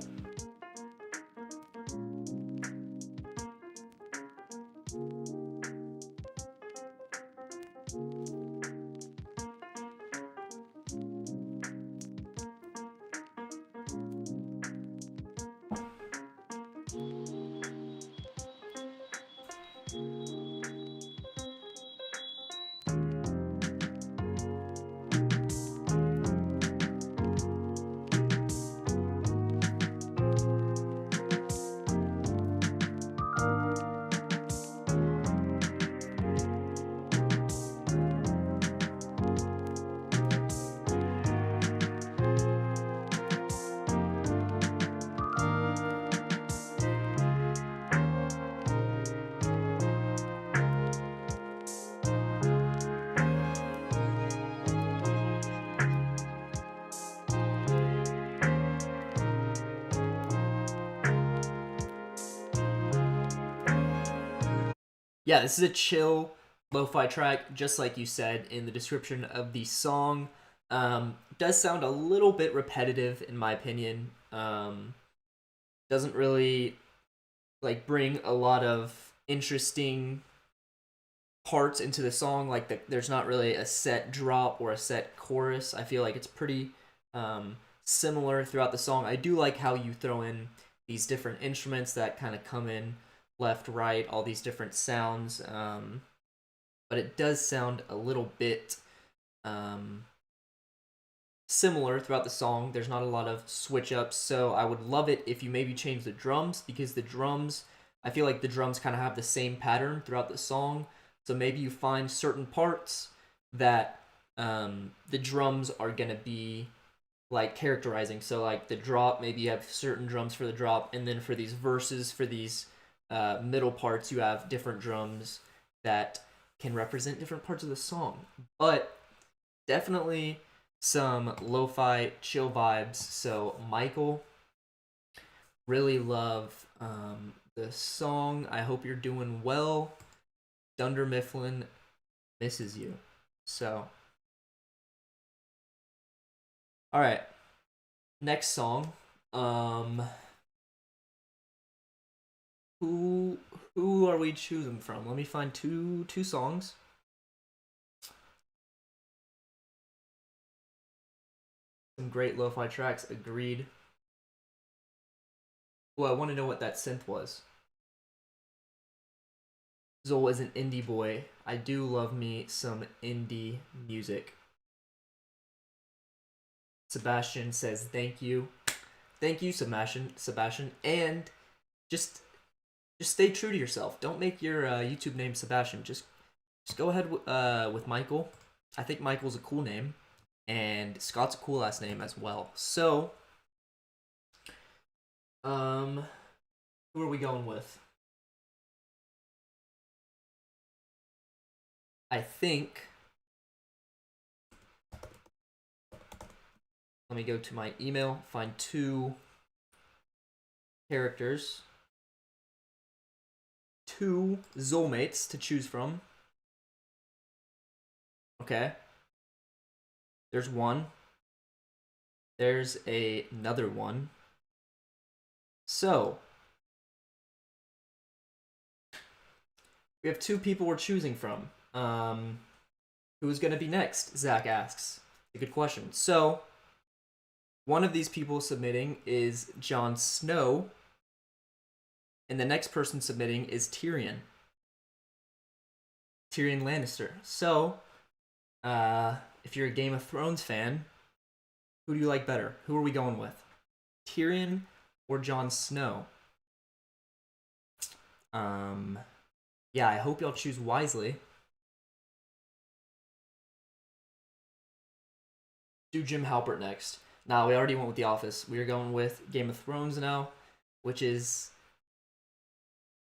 Speaker 2: Yeah, this is a chill lo-fi track, just like you said in the description of the song. Does sound a little bit repetitive, in my opinion. Doesn't really bring a lot of interesting parts into the song. There's not really a set drop or a set chorus. I feel like it's pretty similar throughout the song. I do like how you throw in these different instruments that kind of come in left, right, all these different sounds, but it does sound a little bit similar throughout the song. There's not a lot of switch ups, so I would love it if you maybe change the drums, because I feel like the drums kind of have the same pattern throughout the song, so maybe you find certain parts that the drums are gonna be characterizing. So the drop, maybe you have certain drums for the drop, and then for these verses, for these middle parts, you have different drums that can represent different parts of the song. But definitely some lo-fi chill vibes. So Michael, really love the song. I hope you're doing well. Dunder Mifflin misses you. So all right, next song. Who are we choosing from? Let me find two songs. Some great lo-fi tracks, agreed. Well, I want to know what that synth was. Xole is an indie boy. I do love me some indie music. Sebastian says thank you. Thank you, Sebastian. And just stay true to yourself. Don't make your YouTube name Sebastian. Just go ahead with Michael. I think Michael's a cool name. And Scott's a cool last name as well. So, who are we going with? I think, let me go to my email, find 2 characters, 2 xolemates to choose from. Okay. There's one. There's another one. So, we have 2 people we're choosing from. Who's gonna be next? Zach asks. A good question. So, one of these people submitting is Jon Snow, and the next person submitting is Tyrion Lannister. So, if you're a Game of Thrones fan, who do you like better? Who are we going with? Tyrion or Jon Snow? Yeah, I hope y'all choose wisely. Do Jim Halpert next. Nah, we already went with The Office. We are going with Game of Thrones now, which is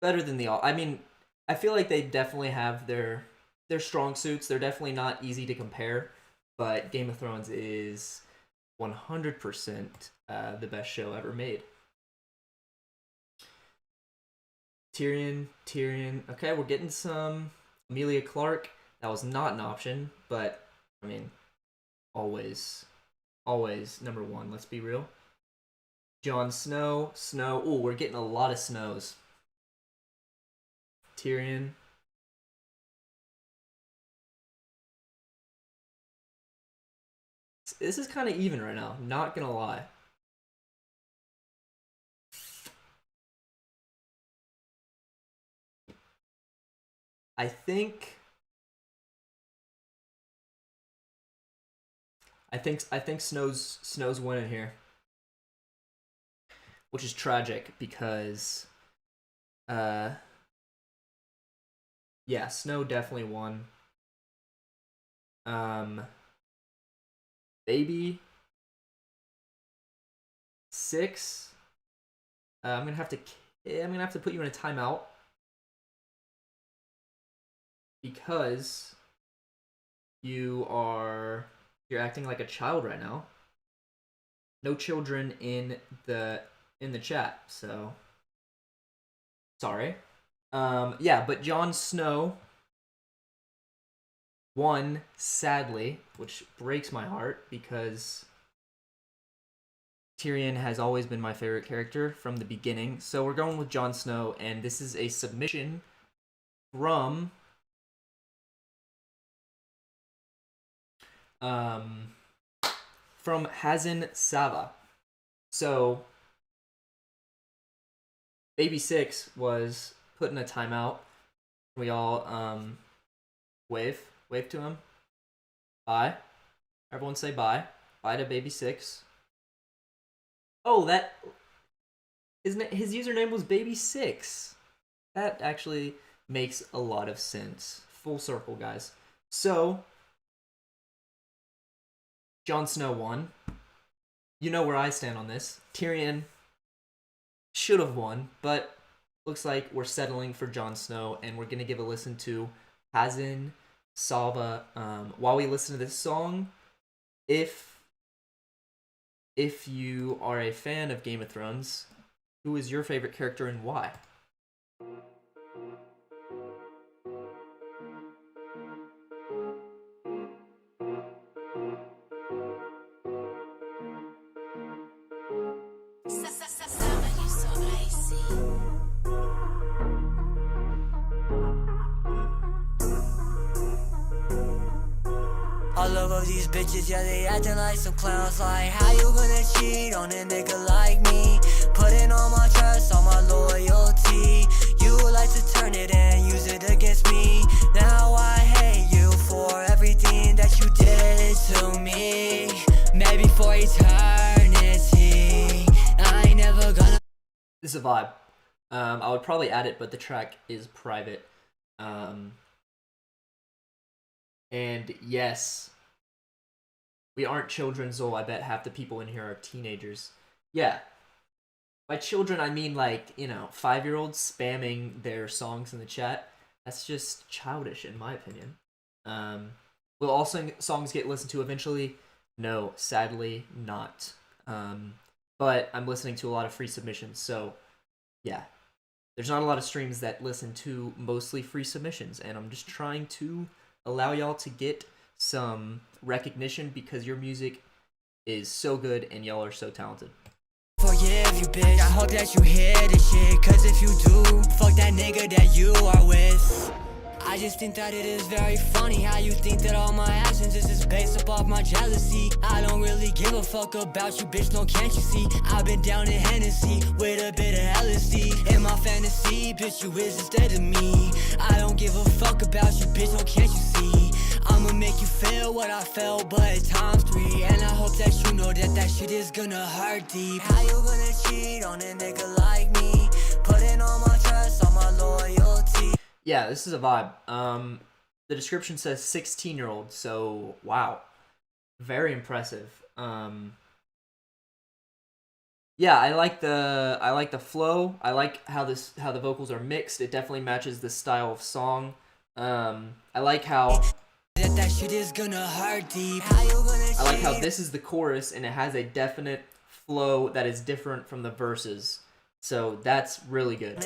Speaker 2: better than I mean, I feel like they definitely have their strong suits. They're definitely not easy to compare, but Game of Thrones is 100% the best show ever made. Tyrion. Okay, we're getting some Emilia Clarke. That was not an option, but I mean, always number 1. Let's be real. Jon Snow. Oh, we're getting a lot of Snows. Tyrion. This is kind of even right now. Not gonna lie. I think Snow's winning here, which is tragic because, yeah, Snow definitely won. Baby 6. I'm gonna have to put you in a timeout because you're acting like a child right now. No children in the chat, so sorry. Yeah, but Jon Snow won, sadly, which breaks my heart because Tyrion has always been my favorite character from the beginning. So we're going with Jon Snow, and this is a submission from HazinSava. So Baby 6 was put in a timeout. We all wave to him. Bye. Everyone say bye. Bye to Baby 6. Oh, that isn't it? His username was Baby 6. That actually makes a lot of sense. Full circle, guys. So Jon Snow won. You know where I stand on this. Tyrion should have won, but looks like we're settling for Jon Snow, and we're gonna give a listen to HazinSava. While we listen to this song, if you are a fan of Game of Thrones, who is your favorite character and why?
Speaker 6: All of these bitches, yeah, they acting like some clowns. Like, how you gonna cheat on a nigga like me? Putting all my trust, all my loyalty. You like to turn it and use it against me. Now I hate you for everything that you did to me. Maybe for eternity, I ain't never gonna.
Speaker 2: This is a vibe. I would probably add it, but the track is private. And yes, we aren't children, Zol. I bet half the people in here are teenagers. Yeah. By children, I mean, like, 5-year-olds spamming their songs in the chat. That's just childish, in my opinion. Will all songs get listened to eventually? No, sadly not. But I'm listening to a lot of free submissions, so yeah. There's not a lot of streams that listen to mostly free submissions, and I'm just trying to allow y'all to get some recognition because your music is so good and y'all are so talented.
Speaker 6: Forgive you, bitch. I hope that you hear this shit, cause if you do, fuck that nigga that you are with. I just think that it is very funny how you think that all my actions is just based up off my jealousy. I don't really give a fuck about you, bitch, no, can't you see? I've been down in Hennessy with a bit of LSD. In my fantasy, bitch, you is instead of me. I don't give a fuck about you, bitch, no, can't you see? I'ma make you feel what I felt, but times 3. And I hope that you know that that shit is gonna hurt deep. How you gonna cheat on a nigga like me? Putting all my trust, all my loyalty.
Speaker 2: Yeah, this is a vibe. The description says 16-year-old, so wow. Very impressive. Yeah, I like the flow. I like how the vocals are mixed. It definitely matches the style of song. I like how
Speaker 6: that shit is gonna hurt deep.
Speaker 2: I like how this is the chorus and it has a definite flow that is different from the verses. So that's really good.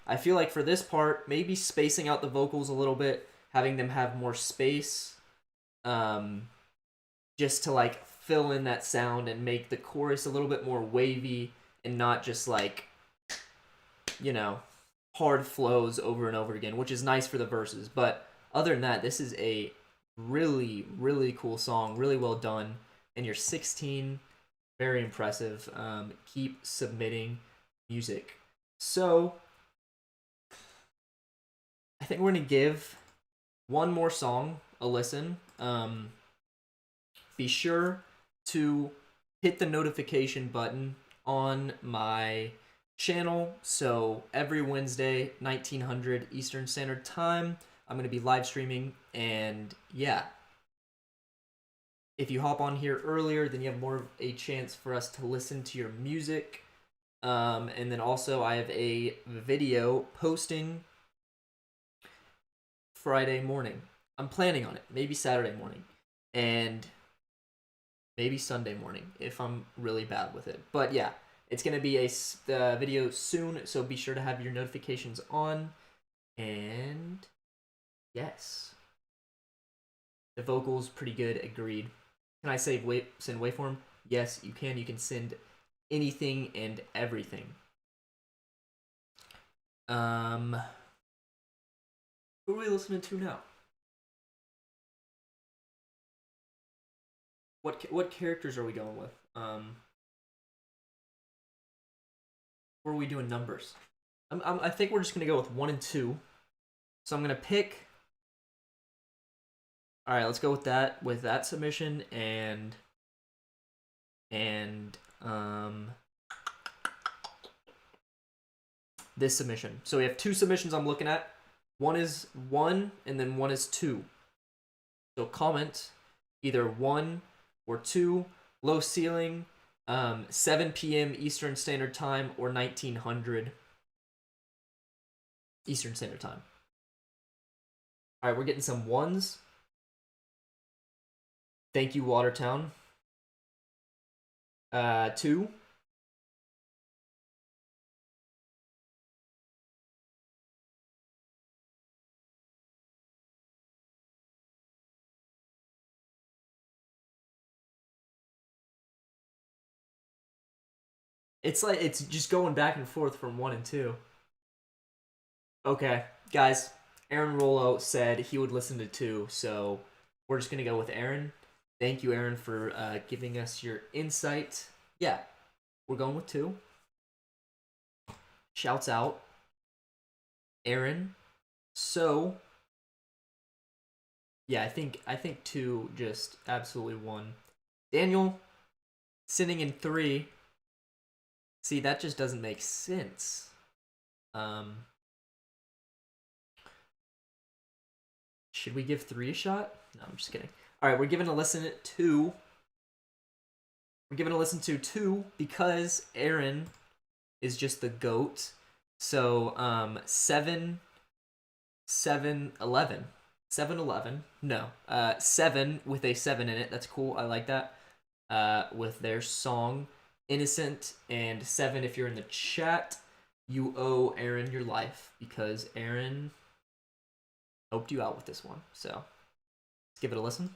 Speaker 2: I feel like for this part, maybe spacing out the vocals a little bit, having them have more space, just to like fill in that sound and make the chorus a little bit more wavy and not just like, hard flows over and over again, which is nice for the verses. But other than that, this is a really, really cool song, really well done. And you're 16, very impressive. Keep submitting music. So I think we're gonna give one more song a listen. Be sure to hit the notification button on my channel. So every Wednesday, 1900 Eastern Standard Time, I'm gonna be live streaming, and yeah. If you hop on here earlier, then you have more of a chance for us to listen to your music. And then also I have a video posting Friday morning. I'm planning on it. Maybe Saturday morning. And maybe Sunday morning if I'm really bad with it. But yeah, it's going to be a video soon, so be sure to have your notifications on. And yes. The vocals pretty good, agreed. Can I send waveform? Yes, you can. You can send anything and everything. Who are we listening to now? What characters are we going with? Or are we doing numbers? I think we're just gonna go with 1 and 2. So I'm gonna pick. All right, let's go with that submission and this submission. So we have 2 submissions I'm looking at. One is 1 and then one is 2. So comment either 1 or 2, low ceiling, 7 p.m. Eastern Standard Time or 1900 Eastern Standard Time. All right, we're getting some 1s. Thank you, Watertown. 2. It's like it's just going back and forth from 1 and 2. Okay, guys, Aaron Rollo said he would listen to 2, so we're just gonna go with Aaron. Thank you, Aaron, for giving us your insight. Yeah, we're going with 2. Shouts out, Aaron. So, yeah, I think 2 just absolutely won. Daniel, sitting in 3. See, that just doesn't make sense. Should we give 3 a shot? No, I'm just kidding. All right, we're giving a listen to 2 because Aaron is just the GOAT. So 7 11 no 7 with a 7 in it. That's cool. I like that. With their song Innocent, and 7 if you're in the chat, you owe Aaron your life because Aaron helped you out with this one. So let's give it a listen.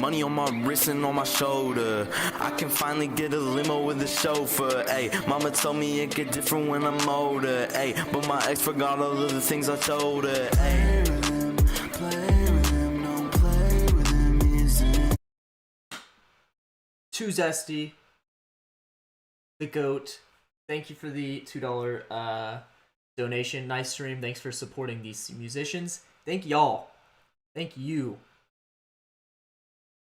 Speaker 7: Money on my wrist and on my shoulder. I can finally get a limo with a chauffeur. Ay, mama told me it get different when I'm older. Ay, but my ex forgot all of the things I told her. Ay.
Speaker 2: TooZesty, the GOAT. Thank you for the $2 donation. Nice stream. Thanks for supporting these musicians. Thank y'all. Thank you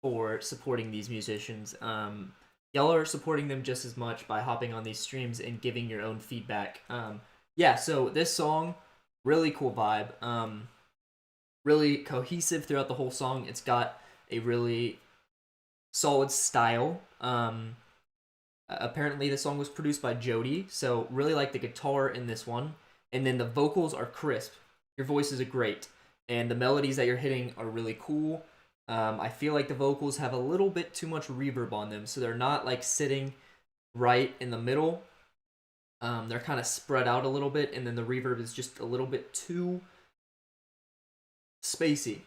Speaker 2: for supporting these musicians. Y'all are supporting them just as much by hopping on these streams and giving your own feedback. Yeah, so this song, really cool vibe. Really cohesive throughout the whole song. It's got a really solid style. Apparently the song was produced by Jody, so really like the guitar in this one. And then the vocals are crisp. Your voices are great. And the melodies that you're hitting are really cool. I feel like the vocals have a little bit too much reverb on them, so they're not like sitting right in the middle. They're kind of spread out a little bit, and then the reverb is just a little bit too spacey.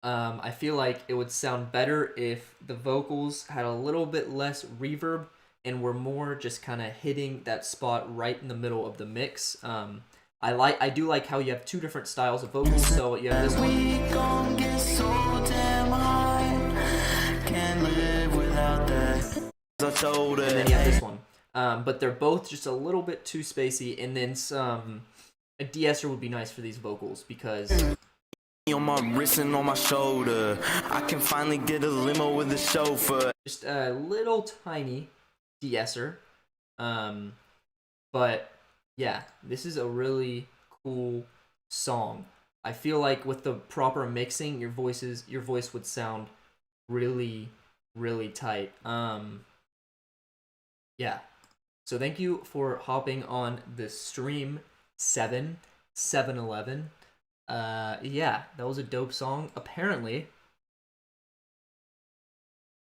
Speaker 2: I feel like it would sound better if the vocals had a little bit less reverb and were more just kind of hitting that spot right in the middle of the mix. I do like how you have 2 different styles of vocals. So you have this one. And then you have this one. But they're both just a little bit too spacey. And then a de-esser would be nice for these vocals because
Speaker 7: on my wrist and on my shoulder, I can finally get a limo with a chauffeur.
Speaker 2: Just a little tiny de-esser. But yeah, this is a really cool song. I feel like with the proper mixing, your voice would sound really, really tight. Yeah. So thank you for hopping on the stream 7/7/11. Yeah, that was a dope song. Apparently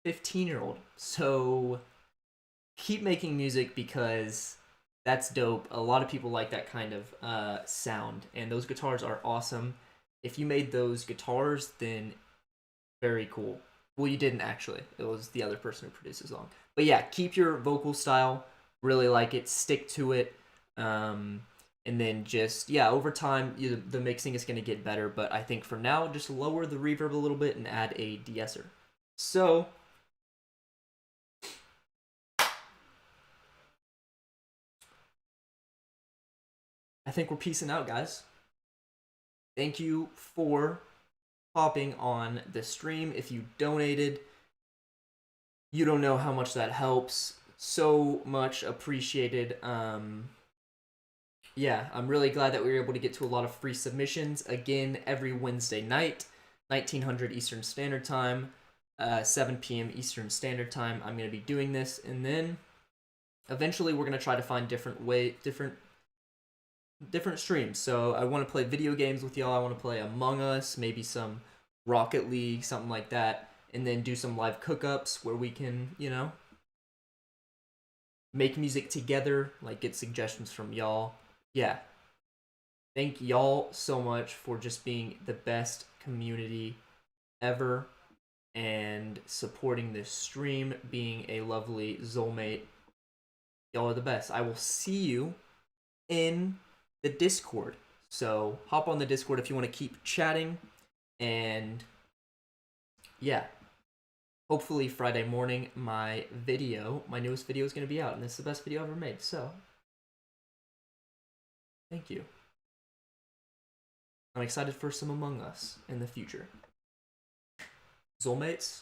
Speaker 2: 15-year-old. So keep making music because that's dope. A lot of people like that kind of sound, and those guitars are awesome. If you made those guitars, then very cool. Well, you didn't actually. It was the other person who produced the song. But yeah, keep your vocal style. Really like it. Stick to it. And then just, yeah, over time, the mixing is going to get better. But I think for now, just lower the reverb a little bit and add a de-esser. So I think we're peacing out, guys. Thank you for hopping on the stream. If you donated, you don't know how much that helps. So much appreciated. Yeah, I'm really glad that we were able to get to a lot of free submissions. Again, every Wednesday night, 1900 Eastern Standard Time, 7 p.m. Eastern Standard Time. I'm going to be doing this, and then eventually we're going to try to find different streams. So I want to play video games with y'all. I want to play Among Us, maybe some Rocket League, something like that, and then do some live cook-ups where we can, you know, make music together, like get suggestions from y'all. Yeah. Thank y'all so much for just being the best community ever and supporting this stream, being a lovely xolmate. Y'all are the best. I will see you in the Discord. So hop on the Discord if you want to keep chatting. And yeah, hopefully Friday morning my newest video is going to be out, and this is the best video I've ever made. So thank you. I'm excited for some Among Us in the future. xolemates.